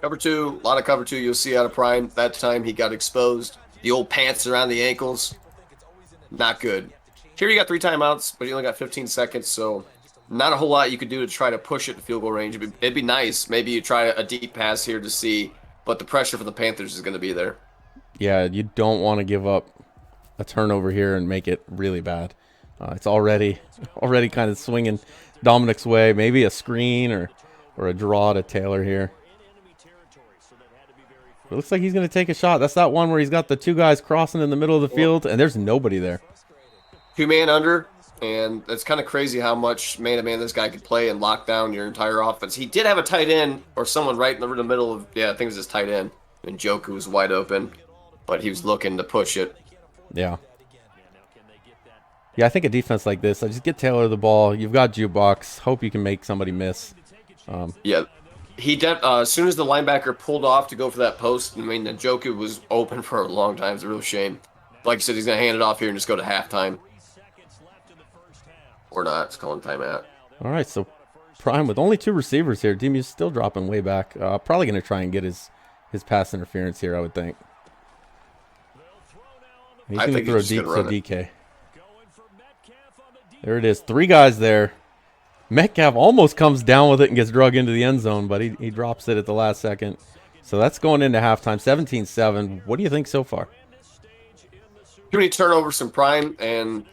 Cover 2, a lot of cover 2 you'll see out of Prime. That time he got exposed. The old pants around the ankles. Not good. Here you got 3 timeouts, but you only got 15 seconds, so not a whole lot you could do to try to push it to field goal range. It'd be nice. Maybe you try a deep pass here to see, but the pressure for the Panthers is going to be there. Yeah, you don't want to give up a turnover here and make it really bad. It's already kind of swinging Dominic's way. Maybe a screen or a draw to Taylor here. It looks like he's going to take a shot. That's that one where he's got the 2 guys crossing in the middle of the field, and there's nobody there. 2-man under, and it's kind of crazy how much man-to-man this guy could play and lock down your entire offense. He did have a tight end or someone right in the middle of, I think it was his tight end, and Njoku was wide open, but he was looking to push it. Yeah. Yeah, I think a defense like this, I just get Taylor the ball. You've got jukebox. Hope you can make somebody miss. Yeah. As soon as the linebacker pulled off to go for that post, I mean, Njoku was open for a long time. It's a real shame. Like you said, he's going to hand it off here and just go to halftime. Or not. It's calling timeout. All right, so Prime with only 2 receivers here. Demu's still dropping way back. Probably going to try and get his pass interference here, I would think. He's going to throw deep to DK. There it is. 3 guys there. Metcalf almost comes down with it and gets drug into the end zone, but he drops it at the last second. So that's going into halftime, 17-7. What do you think so far? Too many turnovers from Prime, and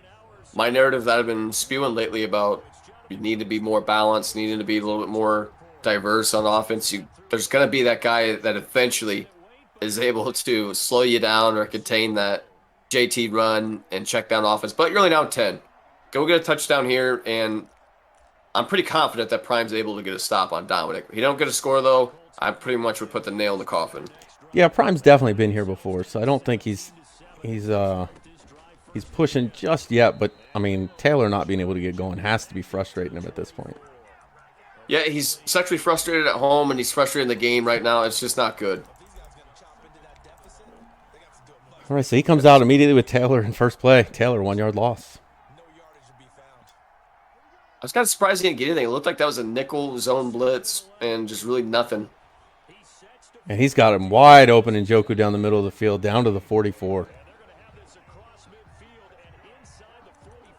my narrative that I've been spewing lately about you need to be more balanced, needing to be a little bit more diverse on offense. There's going to be that guy that eventually is able to slow you down or contain that JT run and check down offense. But you're only down 10. Go get a touchdown here, and I'm pretty confident that Prime's able to get a stop on Dominic. If he don't get a score, though, I pretty much would put the nail in the coffin. Yeah, Prime's definitely been here before, so I don't think he's pushing just yet. But, I mean, Taylor not being able to get going has to be frustrating him at this point. Yeah, he's sexually frustrated at home, and he's frustrated in the game right now. It's just not good. All right, so he comes out immediately with Taylor in first play. Taylor, 1-yard loss. I was kind of surprised he didn't get anything. It looked like that was a nickel zone blitz and just really nothing. And he's got him wide open in Njoku down the middle of the field, down to the 44.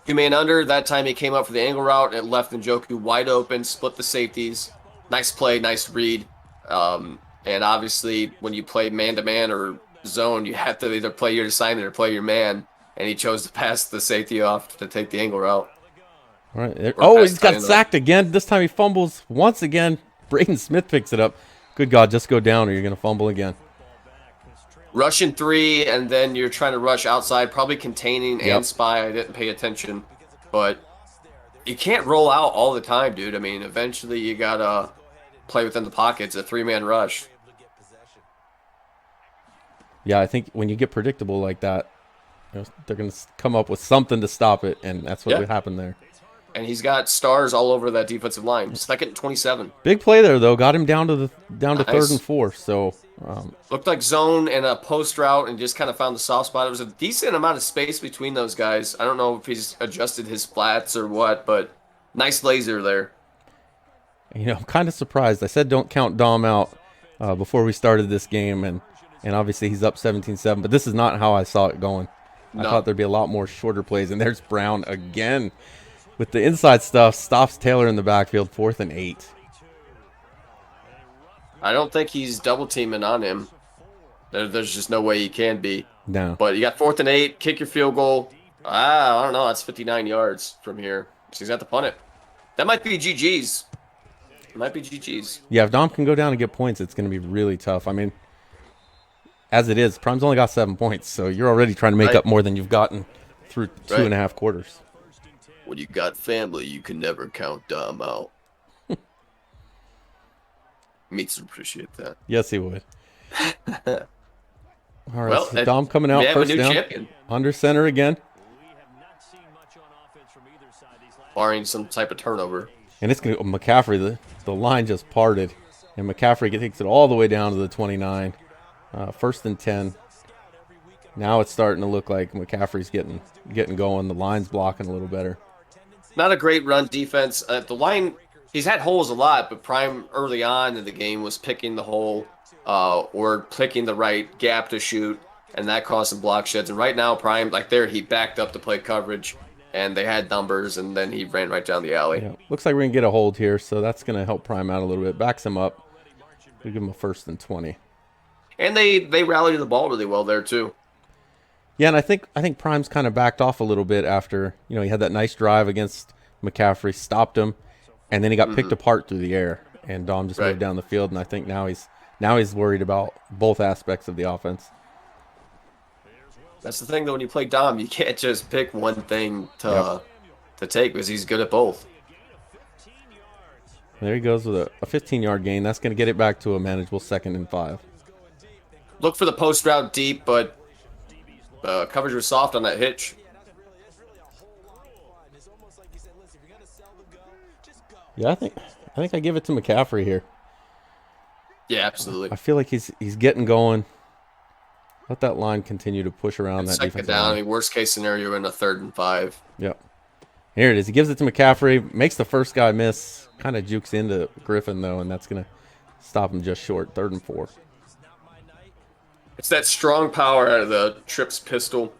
2-man under. That time he came up for the angle route and it left Njoku wide open, split the safeties. Nice play, nice read. And obviously, when you play man-to-man or zone, you have to either play your assignment or play your man. And he chose to pass the safety off to take the angle route. All right. Oh, he's got sacked again. This time he fumbles once again. Braden Smith picks it up. Good God, just go down or you're going to fumble again. Rushing 3, and then you're trying to rush outside, probably containing Yep. and spy. I didn't pay attention. But you can't roll out all the time, dude. I mean, eventually you got to play within the pocket. It's a 3-man rush. Yeah, I think when you get predictable like that, they're going to come up with something to stop it, and that's what would happen there. And he's got stars all over that defensive line. 2nd and 27. Big play there, though. Got him down to Nice. 3rd and 4. So Looked like zone and a post route and just kind of found the soft spot. There was a decent amount of space between those guys. I don't know if he's adjusted his flats or what, but nice laser there. I'm kind of surprised. I said don't count Dom out before we started this game, and obviously he's up 17-7. But this is not how I saw it going. I thought there'd be a lot more shorter plays, and there's Brown again with the inside stuff. Stops Taylor in the backfield, 4th and 8. I don't think he's double teaming on him. There's just no way he can be. No. But you got 4th and 8. Kick your field goal. I don't know. That's 59 yards from here. So he's got to punt it. That might be GG's. It might be GG's. Yeah, if Dom can go down and get points, it's going to be really tough. I mean, as it is, Prime's only got 7 points, so you're already trying to make Right. up more than you've gotten through two Right. and a half quarters. When you got family, you can never count Dom out. Meats would appreciate that. Yes, he would. All right, Well, so Dom coming out we have a first new down. champion, Under center again. barring some type of turnover. And it's going to McCaffrey, the line just parted. And McCaffrey takes it all the way down to the 29. First and 10. Now it's starting to look like McCaffrey's getting going. The line's blocking a little better. Not a great run defense. The line, he's had holes a lot, but Prime early on in the game was picking the hole or picking the right gap to shoot, and that caused some block sheds. And right now, Prime, like there, he backed up to play coverage, and they had numbers, and then he ran right down the alley. Yeah, looks like we're going to get a hold here, so that's going to help Prime out a little bit. Backs him up. We give him a first and 20. And they rallied the ball really well there, too. Yeah, and I think Prime's kind of backed off a little bit after, he had that nice drive against McCaffrey, stopped him, and then he got picked apart through the air, and Dom just moved down the field, and I think now he's worried about both aspects of the offense. That's the thing, though, when you play Dom, you can't just pick one thing to take because he's good at both. There he goes with a 15-yard gain. That's going to get it back to a manageable 2nd and 5. Look for the post route deep, but coverage was soft on that hitch. Yeah, I think I give it to McCaffrey here. Yeah, absolutely. I feel like he's getting going. Let that line continue to push around that Second defensive down. I line. mean, worst case scenario in a 3rd and 5. Yep. Here it is. He gives it to McCaffrey. Makes the first guy miss. Kind of jukes into Griffin, though, and that's going to stop him just short. 3rd and 4. It's that strong power out of the trips pistol.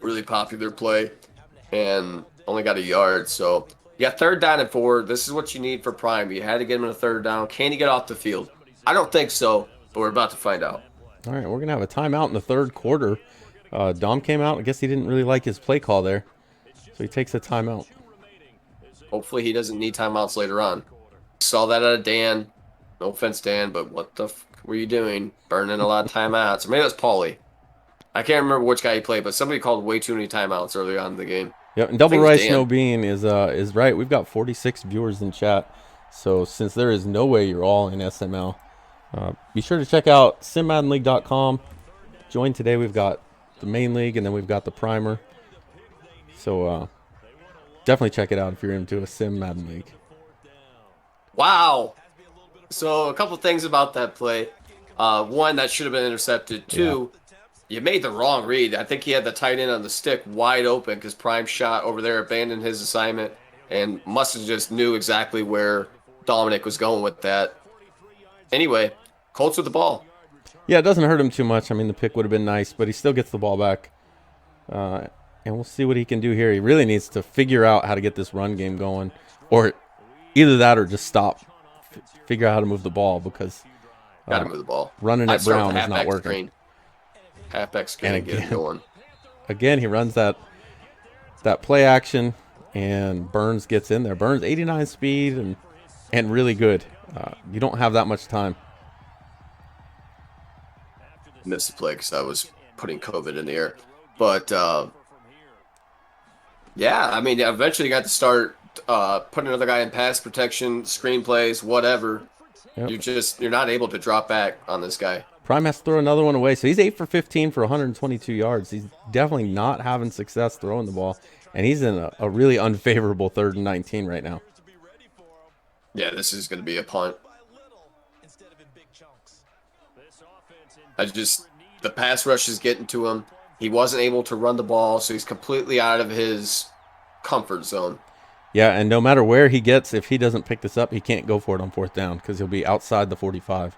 Really popular play. And only got a yard. So, you got 3rd down and 4. This is what you need for Prime. You had to get him in a 3rd down. Can he get off the field? I don't think so, but we're about to find out. All right, we're going to have a timeout in the 3rd quarter. Dom came out. I guess he didn't really like his play call there. So he takes a timeout. Hopefully he doesn't need timeouts later on. Saw that out of Dan. No offense, Dan, but what the f were you doing? Burning a lot of timeouts. Or maybe that's Paulie. I can't remember which guy he played, but somebody called way too many timeouts early on in the game. Yep, and Double I think it's Rice Dan. No Bean is right. We've got 46 viewers in chat. So since there is no way you're all in SML, be sure to check out simmaddenleague.com. Join today. We've got the main league, and then we've got the primer. So definitely check it out if you're into a Sim Madden League. Wow. So a couple things about that play. One, that should have been intercepted. Two, you made the wrong read. I think he had the tight end on the stick wide open because Prime shot over there, abandoned his assignment, and must have just knew exactly where Dominic was going with that. Anyway, Colts with the ball. Yeah, it doesn't hurt him too much. I mean, the pick would have been nice, but he still gets the ball back. And we'll see what he can do here. He really needs to figure out how to get this run game going, or either that or just stop. Figure out how to move the ball because Got to move the ball. running I'd at start with Brown the is not halfback working. screen. Halfback screen and get it going. Again, he runs that play action, and Burns gets in there. Burns 89 speed and really good. You don't have that much time. Missed the play because I was putting COVID in the air. But, yeah, I mean, eventually you got to start putting another guy in pass protection, screenplays, whatever. Yep. You're not able to drop back on this guy. Prime has to throw another one away. So he's 8 for 15 for 122 yards. He's definitely not having success throwing the ball. And he's in a really unfavorable 3rd and 19 right now. Yeah, this is going to be a punt. The pass rush is getting to him. He wasn't able to run the ball, so he's completely out of his comfort zone. Yeah, and no matter where he gets, if he doesn't pick this up, he can't go for it on 4th down because he'll be outside the 45.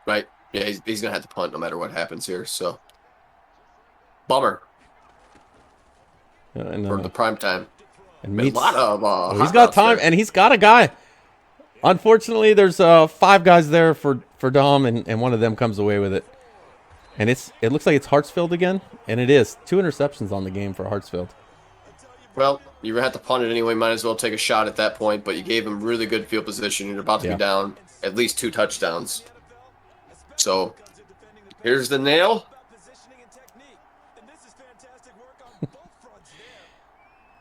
Right? Yeah, he's going to have to punt no matter what happens here. So, bummer for the prime time. And A lot of he's got time, there. and he's got a guy. Unfortunately, there's 5 guys there for Dom, and one of them comes away with it. And it looks like it's Hartsfield again, and it is. 2 interceptions on the game for Hartsfield. Well, you have to punt it anyway. Might as well take a shot at that point, but you gave him really good field position. You're about to be down at least 2 touchdowns. So Here's the nail.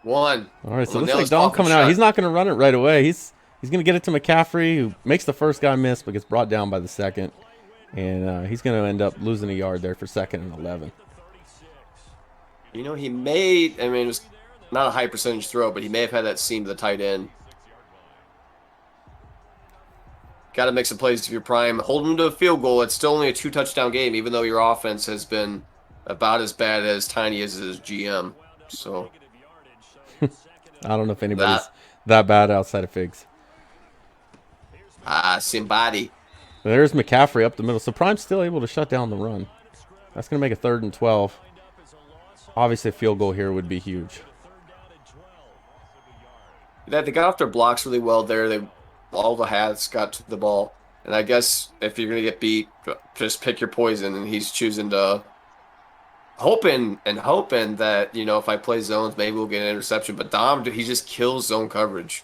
One. All right, so Well, it the looks like nail's Dom popping coming out. shut. He's not going to run it right away. He's going to get it to McCaffrey, who makes the first guy miss, but gets brought down by the second. And he's going to end up losing a yard there for 2nd and 11. You know, he made, I mean, it was not a high percentage throw, but he may have had that seam to the tight end. Got to make some plays if you're prime. Hold him to a field goal. It's still only a 2-touchdown game, even though your offense has been about as bad as Tiny is as GM. So I don't know if anybody's that bad outside of Figs. somebody. There's McCaffrey up the middle. So Prime's still able to shut down the run. That's going to make a 3rd and 12. Obviously, a field goal here would be huge. They got off their blocks really well there. All the hats got to the ball. And I guess if you're going to get beat, just pick your poison. And he's choosing to hoping that, you know, if I play zones, maybe we'll get an interception. But Dom, he just kills zone coverage.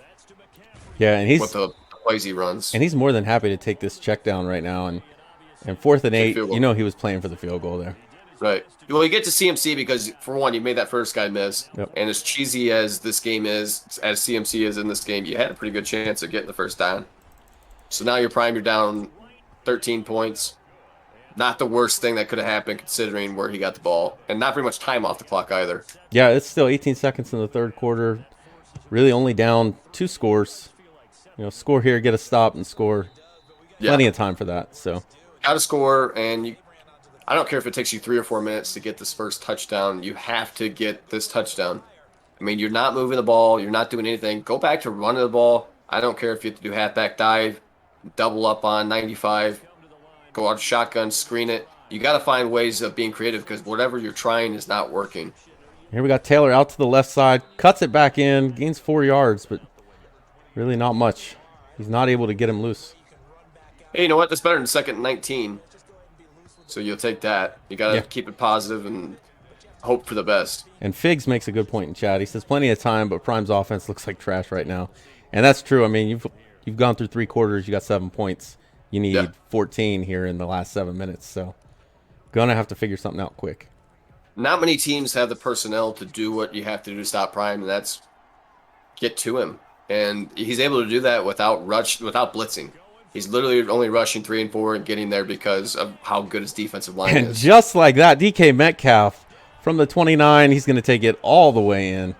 Yeah, and with the plays he runs. And he's more than happy to take this check down right now. And 4th and 8, you know he was playing for the field goal there. Right. Well, you get to CMC because, for one, you made that first guy miss. Yep. And as cheesy as this game is, as CMC is in this game, you had a pretty good chance of getting the first down. So now you're prime, you're down 13 points. Not the worst thing that could have happened considering where he got the ball. And not very much time off the clock either. Yeah, it's still 18 seconds in the 3rd quarter. Really only down 2 scores. You know, score here, get a stop, and score. Plenty of time for that. So got to score, and I don't care if it takes you 3 or 4 minutes to get this first touchdown. You have to get this touchdown. I mean, you're not moving the ball. You're not doing anything. Go back to running the ball. I don't care if you have to do halfback dive, double up on 95, go out shotgun, screen it. You got to find ways of being creative because whatever you're trying is not working. Here we got Taylor out to the left side, cuts it back in, gains 4 yards, but really not much. He's not able to get him loose. Hey, you know what? That's better than 2nd and 19. So you'll take that. You got to keep it positive and hope for the best. And Figs makes a good point in chat. He says plenty of time, but Prime's offense looks like trash right now. And that's true. I mean, you've gone through 3 quarters. You got 7 points. You need 14 here in the last 7 minutes. So going to have to figure something out quick. Not many teams have the personnel to do what you have to do to stop Prime, and that's get to him. And he's able to do that without blitzing. He's literally only rushing 3 and 4 and getting there because of how good his defensive line And is. just like that, DK Metcalf from the 29, he's going to take it all the way in.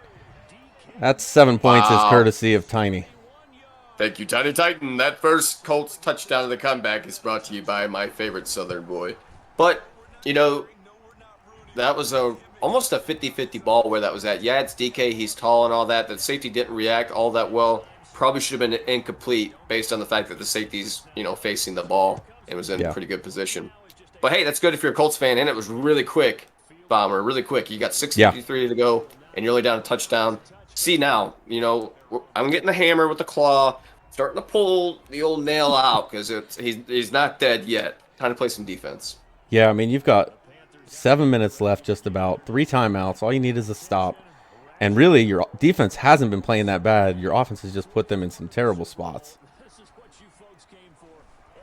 That's 7 points as courtesy of Tiny. Thank you, Tiny Titan. That first Colts touchdown of the comeback is brought to you by my favorite Southern boy. But, you know, that was almost a 50-50 ball where that was at. Yeah, it's DK. He's tall and all that. The safety didn't react all that well. Probably should have been incomplete based on the fact that the safety's, you know, facing the ball and was in a pretty good position. But, hey, that's good if you're a Colts fan. And it was really quick, Bomber, really quick. You got 6:53 to go, and you're only down a touchdown. See now, you know, I'm getting the hammer with the claw, starting to pull the old nail out because he's not dead yet. Time to play some defense. Yeah, I mean, you've got 7 minutes left, just about 3 timeouts. All you need is a stop. And really, your defense hasn't been playing that bad. Your offense has just put them in some terrible spots.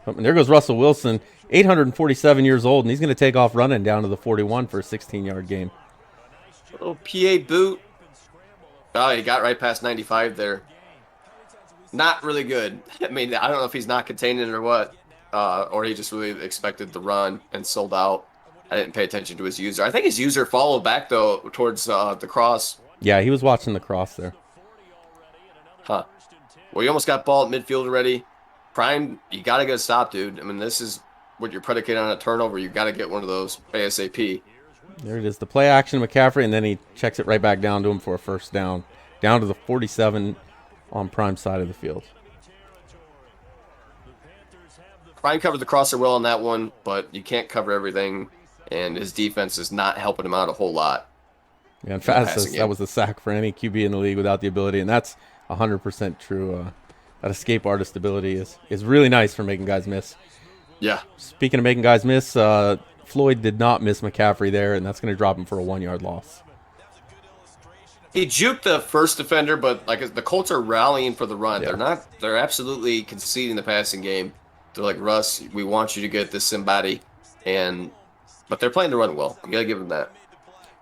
And there goes Russell Wilson, 847 years old, and he's going to take off running down to the 41 for a 16-yard gain. Little PA boot. Oh, he got right past 95 there. Not really good. I mean, I don't know if he's not containing it or what, or he just really expected the run and sold out. I didn't pay attention to his user. I think his user followed back, though, towards the cross. Yeah, he was watching the cross there. Huh. Well, you almost got ball at midfield already. Prime, you got to get a stop, dude. I mean, this is what you're predicated on a turnover. You got to get one of those ASAP. There it is, the play action McCaffrey, and then he checks it right back down to him for a first down. Down to the 47 on Prime's side of the field. Prime covered the crosser well on that one, but you can't cover everything, and his defense is not helping him out a whole lot. Yeah, and Faz says that was a sack for any QB in the league without the ability, and that's 100% true. That escape artist ability is really nice for making guys miss. Yeah. Speaking of making guys miss, Floyd did not miss McCaffrey there, and that's going to drop him for a 1-yard loss. He juked the first defender, but like the Colts are rallying for the run. Yeah. They're absolutely conceding the passing game. They're like, Russ, we want you to get this somebody. And But they're playing the run well. You got to give them that.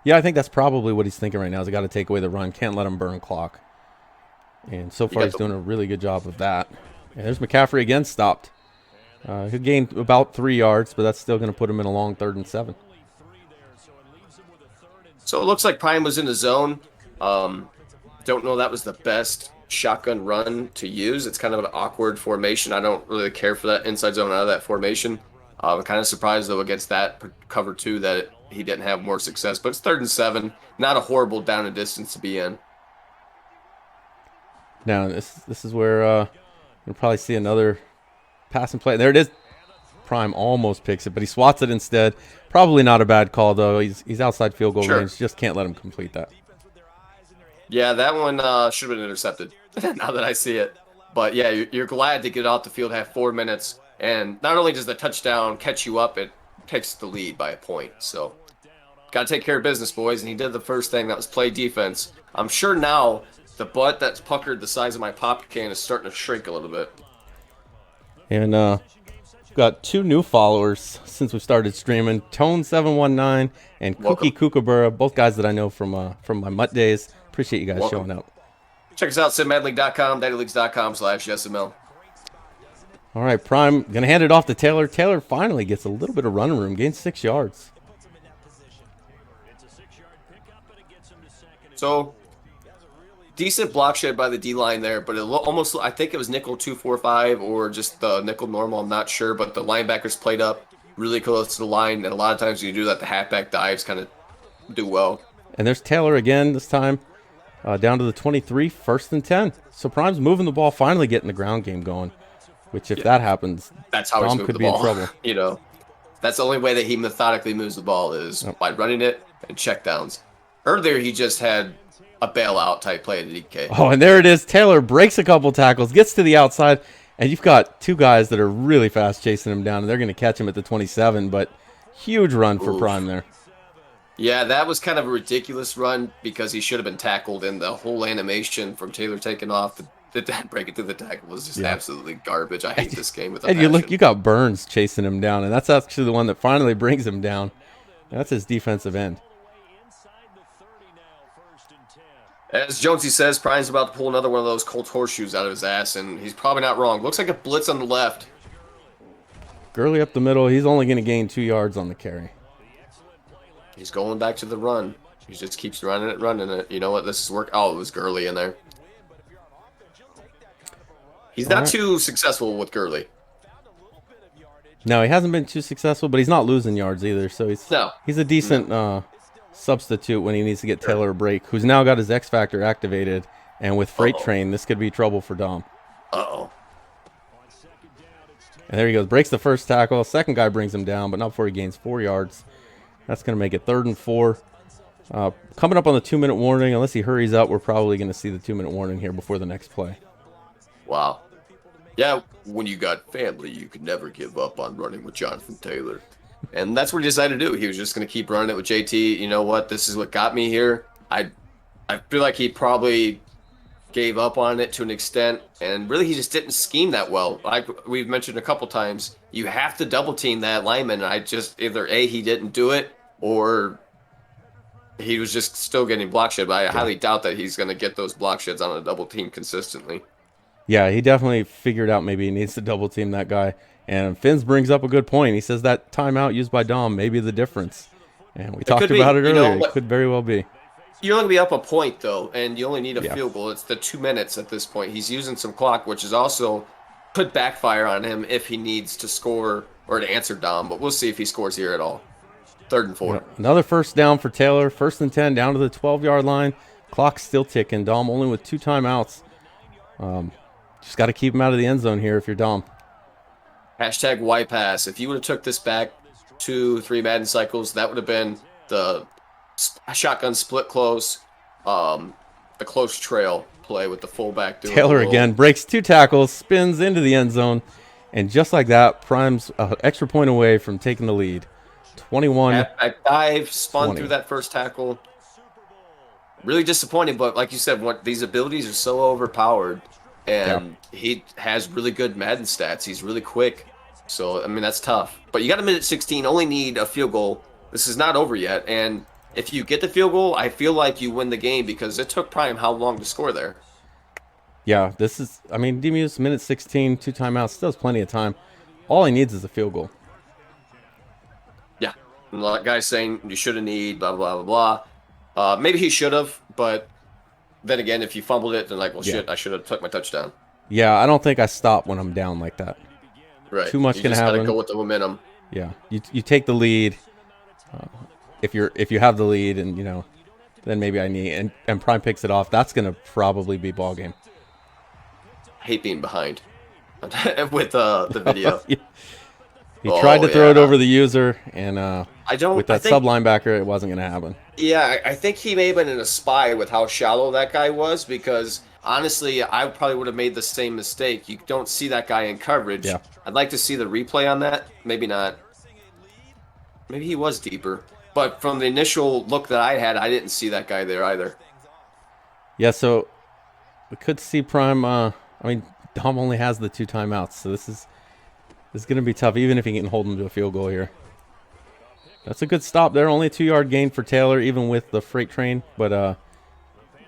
Yeah, I think that's probably what he's thinking right now. Is I got to take away the run. Can't let him burn clock. And so far, he's doing a really good job of that. And there's McCaffrey again, stopped. He gained about 3 yards, but that's still going to put him in a long 3rd and 7. So it looks like Prime was in the zone. Don't know that was the best shotgun run to use. It's kind of an awkward formation. I don't really care for that inside zone out of that formation. I'm kind of surprised, though, against that cover 2 that he didn't have more success. But it's 3rd and 7. Not a horrible down and distance to be in. Now, this is where you'll probably see another passing play. There it is. Prime almost picks it, but he swats it instead. Probably not a bad call, though. He's outside field goal range. Just can't let him complete that. Yeah, that one should have been intercepted, now that I see it. But, yeah, you're glad to get off the field, have 4 minutes. And not only does the touchdown catch you up, it takes the lead by a point. So, got to take care of business, boys. And he did the first thing. That was play defense. I'm sure now the butt that's puckered the size of my pop can is starting to shrink a little bit. And we've got 2 new followers since we started streaming. Tone719 and Cookie Kookaburra, both guys that I know from my Mutt days. Appreciate you guys showing up. Check us out, simmadleague.com, daddyleagues.com/SML. All right, Prime, going to hand it off to Taylor. Taylor finally gets a little bit of running room, gains 6 yards. So, decent block shed by the D-line there, but it almost, I think it was nickel 2-4-5 or just the nickel normal, I'm not sure, but the linebackers played up really close to the line, and a lot of times when you do that, the halfback dives kind of do well. And there's Taylor again this time, down to the 23, 1st and 10. So Prime's moving the ball, finally getting the ground game going, which if that happens, that's how Dom he's could the be ball. in trouble. You know, that's the only way that he methodically moves the ball is by running it and checkdowns. Earlier, he just had a bailout type play at DK. Oh, and there it is. Taylor breaks a couple tackles, gets to the outside, and you've got 2 guys that are really fast chasing him down, and they're going to catch him at the 27, but huge run for Prime there. Yeah, that was kind of a ridiculous run because he should have been tackled, and the whole animation from Taylor taking off the breaking through the tackle was just absolutely garbage. I hate this game with a passion. You got Burns chasing him down, and that's actually the one that finally brings him down. And that's his defensive end. As Jonesy says, Prime's about to pull another one of those Colts horseshoes out of his ass, and he's probably not wrong. Looks like a blitz on the left. Gurley up the middle. He's only going to gain 2 yards on the carry. He's going back to the run. He just keeps running it. You know what? This is work. Oh, it was Gurley in there. He's not too successful with Gurley. No, he hasn't been too successful, but he's not losing yards either. So he's a decent substitute when he needs to get Taylor a break, who's now got his X Factor activated. And with Freight Train, this could be trouble for Dom. Uh-oh. And there he goes. Breaks the first tackle. Second guy brings him down, but not before he gains 4 yards. That's going to make it 3rd and 4. Coming up on the 2-minute warning. Unless he hurries up, we're probably going to see the 2-minute warning here before the next play. Wow. Yeah, when you got family, you could never give up on running with Jonathan Taylor. And that's what he decided to do. He was just going to keep running it with JT. You know what? This is what got me here. I feel like he probably gave up on it to an extent, and really he just didn't scheme that well. Like we've mentioned a couple times, you have to double team that lineman. I just either he didn't do it, or he was just still getting block shed. But I highly doubt that he's going to get those block sheds on a double team consistently. Yeah, he definitely figured out maybe he needs to double team that guy. And Finns brings up a good point. He says that timeout used by Dom may be the difference. And we talked about it earlier. It could very well be. You're only going to be up a point, though, and you only need a field goal. It's the 2 minutes at this point. He's using some clock, which is also could backfire on him if he needs to score or to answer Dom. But we'll see if he scores here at all. 3rd and 4. Another first down for Taylor. 1st and 10 down to the 12-yard line. Clock's still ticking. Dom only with 2 timeouts. Just got to keep him out of the end zone here if you're Dom. Hashtag white pass. If you would have took this back 2-3 Madden cycles, that would have been the shotgun split close, the close trail play with the fullback doing Taylor again breaks 2 tackles, spins into the end zone, and just like that, Prime's extra point away from taking the lead. 21. Halfback dive, spun 20. through that first tackle. Really disappointing, but like you said, these abilities are so overpowered, and he has really good Madden stats. He's really quick, so I mean that's tough. But you got a minute 16, only need a field goal This is not over yet. And if you get the field goal, I feel like you win the game because it took Prime how long to score there? Yeah, this is, I mean, DMU's minute 16, 2 timeouts, still has plenty of time. All he needs is a field goal. Yeah. And a lot of guys saying you shouldn't need, blah, blah, blah, blah. Maybe he should have, but then again, if you fumbled it, then like, well, shit, I should have took my touchdown. Yeah, I don't think I stop when I'm down like that. Right. Too much you can just happen. Gotta go with the momentum. Yeah, you take the lead. If you have the lead, and then maybe I need and Prime picks it off. That's gonna probably be ball game. I hate being behind with the video. He tried to throw it over the user, and with that sub linebacker, it wasn't gonna happen. Yeah, I think he may have been in a spy with how shallow that guy was, because honestly, I probably would have made the same mistake. You don't see that guy in coverage. Yeah. I'd like to see the replay on that. Maybe not. Maybe he was deeper. But from the initial look that I had, I didn't see that guy there either. Yeah, so we could see Prime. I mean, Dom only has the 2 timeouts, so this is going to be tough, even if he can hold him to a field goal here. That's a good stop there. Only a 2-yard gain for Taylor, even with the freight train. But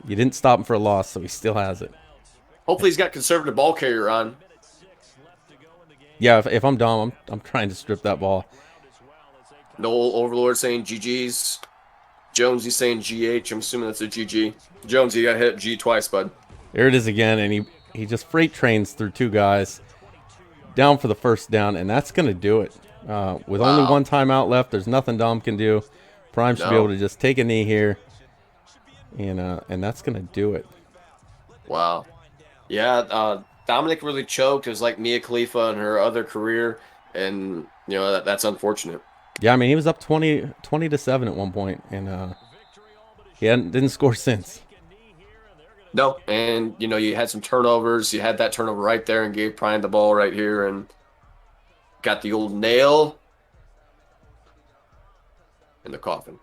you didn't stop him for a loss, so he still has it. Hopefully he's got conservative ball carrier on. Yeah, if I'm Dom, I'm trying to strip that ball. Noel Overlord saying GG's. Jonesy saying GH. I'm assuming that's a GG. Jonesy got hit G twice, bud. There it is again, and he just freight trains through 2 guys. Down for the first down, and that's going to do it. With only 1 timeout left, there's nothing Dom can do. Prime should be able to just take a knee here, and that's going to do it. Wow. Yeah, Dominic really choked. It was like Mia Khalifa in her other career, and that's unfortunate. Yeah, I mean, he was up 20-7 at one point, and he didn't score since. No, and you had some turnovers. You had that turnover right there and gave Prime the ball right here and got the old nail in the coffin.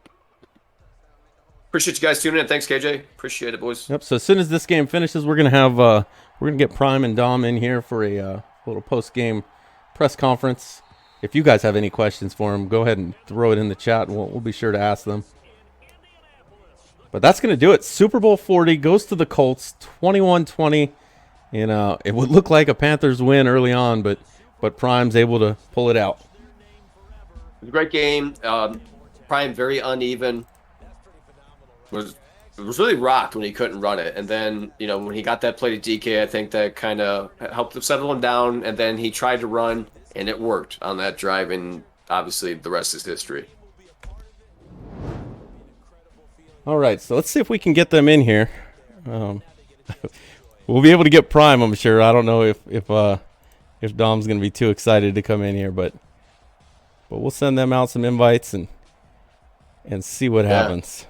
Appreciate you guys tuning in. Thanks, KJ. Appreciate it, boys. Yep. So as soon as this game finishes, we're gonna get Prime and Dom in here for a little post-game press conference. If you guys have any questions for him, go ahead and throw it in the chat, and we'll be sure to ask them. But that's going to do it. Super Bowl 40 goes to the Colts, 21-20. And it would look like a Panthers win early on, but Prime's able to pull it out. It was a great game. Prime very uneven. Was really rocked when he couldn't run it. And then, when he got that play to DK, I think that kind of helped him settle him down. And then he tried to run, and it worked on that drive. And obviously, the rest is history. All right, so let's see if we can get them in here. We'll be able to get Prime, I'm sure. I don't know if Dom's going to be too excited to come in here, but we'll send them out some invites and see what happens.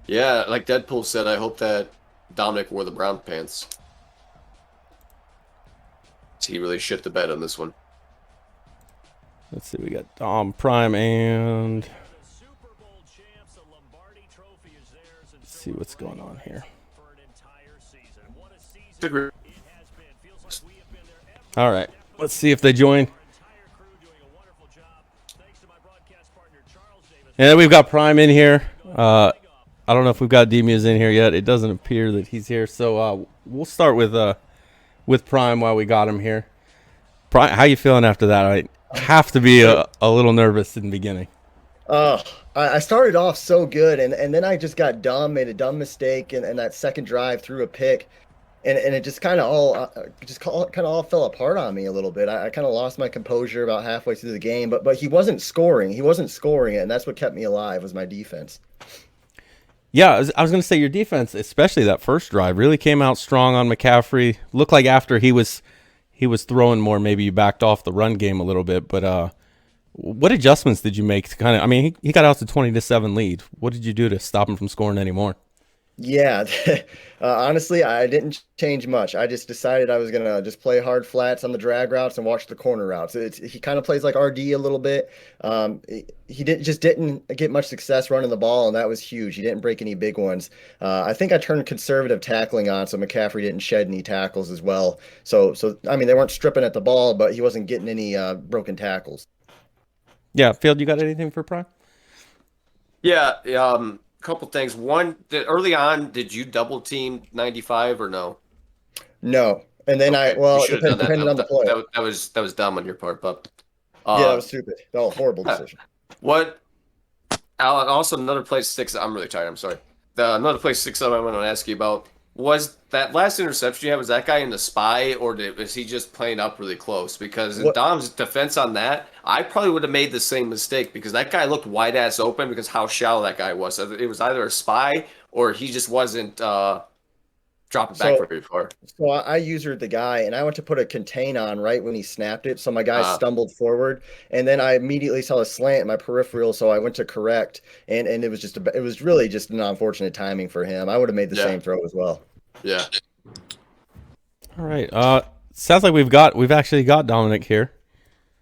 Yeah, like Deadpool said, I hope that Dominic wore the brown pants. He really shit the bed on this one. Let's see, we got Dom, Prime, and let's see what's going on here. All right, let's see if they join. And we've got Prime in here. I don't know if we've got D-Muse in here yet. It doesn't appear that he's here, so we'll start with Prime while we got him here. Prime, how you feeling after that? I have to be a little nervous in the beginning. I started off so good, and then I just got dumb, made a dumb mistake, and that second drive threw a pick, and it just kind of all fell apart on me a little bit. I kind of lost my composure about halfway through the game, but he wasn't scoring. He wasn't scoring it, and that's what kept me alive was my defense. Yeah, I was going to say your defense, especially that first drive, really came out strong on McCaffrey. Looked like after he was throwing more, maybe you backed off the run game a little bit, but what adjustments did you make to kind of? I mean, he got out to 20-7 lead. What did you do to stop him from scoring anymore? Yeah, honestly, I didn't change much. I just decided I was going to just play hard flats on the drag routes and watch the corner routes. He kind of plays like RD a little bit. He didn't get much success running the ball, and that was huge. He didn't break any big ones. I think I turned conservative tackling on, so McCaffrey didn't shed any tackles as well. So I mean, they weren't stripping at the ball, but he wasn't getting any broken tackles. Yeah, Field, you got anything for Prime? Yeah, couple things. One, early on, did you double team 95 or no? No. And then Okay, you well, it should have done that. depended on the play. That was dumb on your part, but Yeah, that uh, was stupid. That was a horrible decision. what? Also, another place sticks. I'm really tired. I'm sorry. Another place sticks up. I want to ask you about was that last interception you had. Was that guy in the spy, or was he just playing up really close? Because in What Dom's defense on that, I probably would have made the same mistake because that guy looked wide ass open because how shallow that guy was. So it was either a spy or he just wasn't dropping back so very far. I usered the guy and I went to put a contain on right when he snapped it. So my guy Uh, stumbled forward and then I immediately saw a slant in my peripheral. So I went to correct and it was it was really just an unfortunate timing for him. I would have made the yeah, same throw as well. yeah. All right. Sounds like we've actually got Dominic here.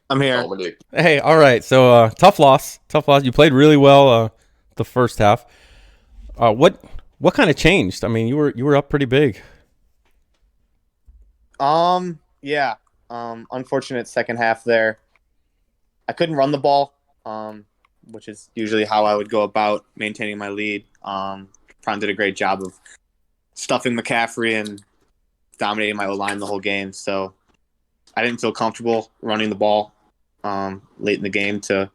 I'm here. Dominic. Hey, all right. So tough loss. Tough loss. You played really well the first half. What kind of changed? I mean, you were up pretty big. Yeah. Unfortunate second half there. I couldn't run the ball, which is usually how I would go about maintaining my lead. Prime did a great job of stuffing McCaffrey and dominating my O-line the whole game. So I didn't feel comfortable running the ball late in the game to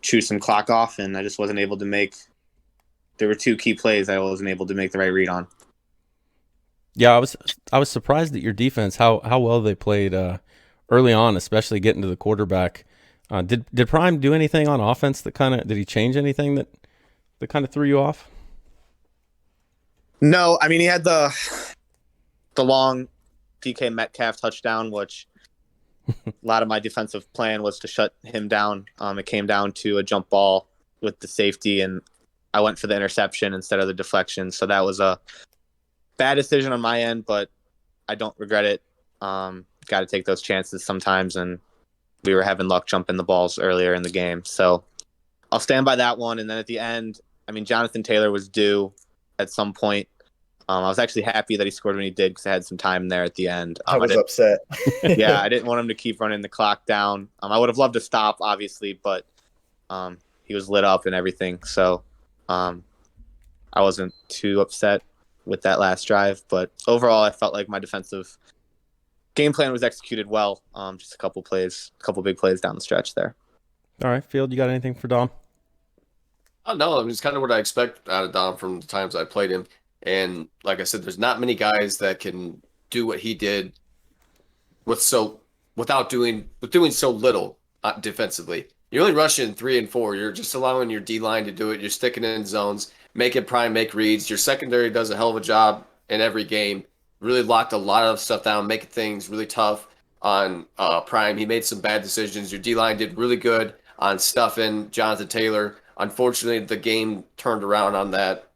chew some clock off, and I just wasn't able to make. There were two key plays I wasn't able to make the right read on. Yeah, I was surprised at your defense how well they played early on, especially getting to the quarterback. Did Prime do anything on offense that did he change anything that kind of threw you off? No, I mean he had the long DK Metcalf touchdown, which a lot of my defensive plan was to shut him down. It came down to a jump ball with the safety, and I went for the interception instead of the deflection. So that was a bad decision on my end, but I don't regret it. Got to take those chances sometimes, and we were having luck jumping the balls earlier in the game. So I'll stand by that one. And then at the end, I mean, Jonathan Taylor was due at some point. I was actually happy that he scored when he did because I had some time there at the end. I was upset. Yeah, I didn't want him to keep running the clock down. I would have loved to stop, obviously, but he was lit up and everything. So I wasn't too upset with that last drive. But overall, I felt like my defensive game plan was executed well. Just a couple big plays down the stretch there. All right, Field, you got anything for Dom? Oh, no, I mean, it's kind of what I expect out of Dom from the times I played him. And like I said, there's not many guys that can do what he did without doing so little defensively. You're only rushing 3 and 4. You're just allowing your D line to do it. You're sticking in zones, making Prime make reads. Your secondary does a hell of a job in every game. Really locked a lot of stuff down, making things really tough on Prime. He made some bad decisions. Your D line did really good on stuffing Jonathan Taylor. Unfortunately, the game turned around on that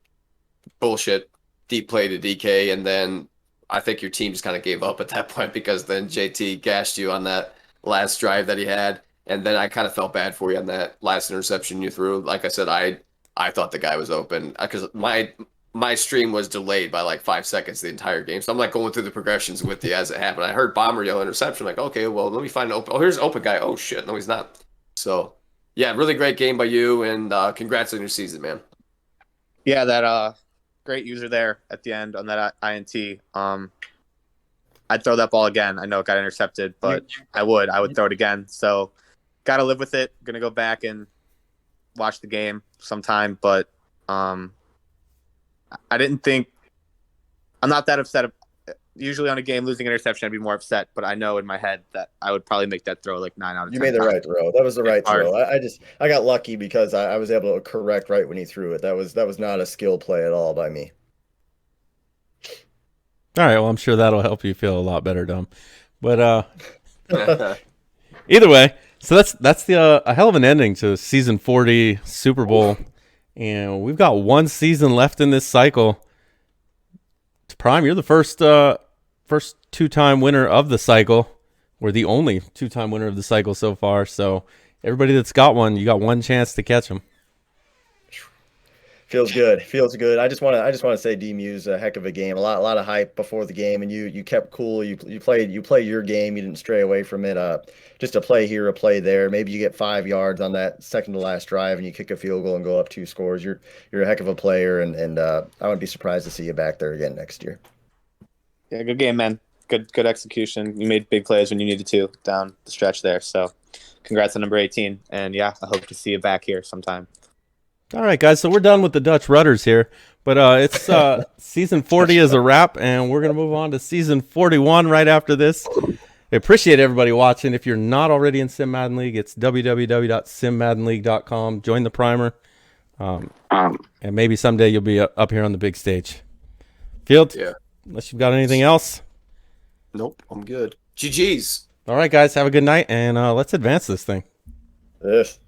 bullshit deep play to DK, and then I think your team just kind of gave up at that point because then JT gashed you on that last drive that he had, and then I kind of felt bad for you on that last interception you threw. Like I said, I thought the guy was open because my stream was delayed by like 5 seconds the entire game, so I'm like going through the progressions with you as it happened. I heard Bomber yell interception, like okay, well let me find an open. Oh, here's an open guy. Oh shit, no he's not. So yeah, really great game by you, and congrats on your season, man. Yeah, that great user there at the end on that INT. I'd throw that ball again. I know it got intercepted, but I would throw it again. So got to live with it. Going to go back and watch the game sometime, but I didn't think I'm not that upset. Usually on a game losing interception, I'd be more upset, but I know in my head that I would probably make that throw like 9 out of 10. You made the right throw. That was the right hard. throw. I got lucky because I was able to correct right when he threw it. That was not a skill play at all by me. All right, well, I'm sure that'll help you feel a lot better, Dom. But either way, so that's the a hell of an ending to season 40 Super Bowl, and we've got one season left in this cycle. Prime, you're the first 2-time winner of the cycle. We're the only 2-time winner of the cycle so far. So everybody that's got one, you got one chance to catch them. Feels good. Feels good. I just want to say D Muse a heck of a game. A lot of hype before the game, and you kept cool. You played your game. You didn't stray away from it. Just a play here, a play there. Maybe you get 5 yards on that second to last drive, and you kick a field goal and go up 2 scores. You're a heck of a player, and I wouldn't be surprised to see you back there again next year. Yeah, good game, man. Good execution. You made big plays when you needed to down the stretch there. So, congrats on number 18. And yeah, I hope to see you back here sometime. All right, guys. So we're done with the Dutch rudders here, but it's season 40 is a wrap, and we're gonna move on to season 41 right after this. I appreciate everybody watching. If you're not already in Sim Madden League, it's www.simmaddenleague.com. Join the primer, and maybe someday you'll be up here on the big stage. Field, Yeah. unless you've got anything else. Nope, I'm good. GG's. All right, guys. Have a good night, and let's advance this thing. Yes.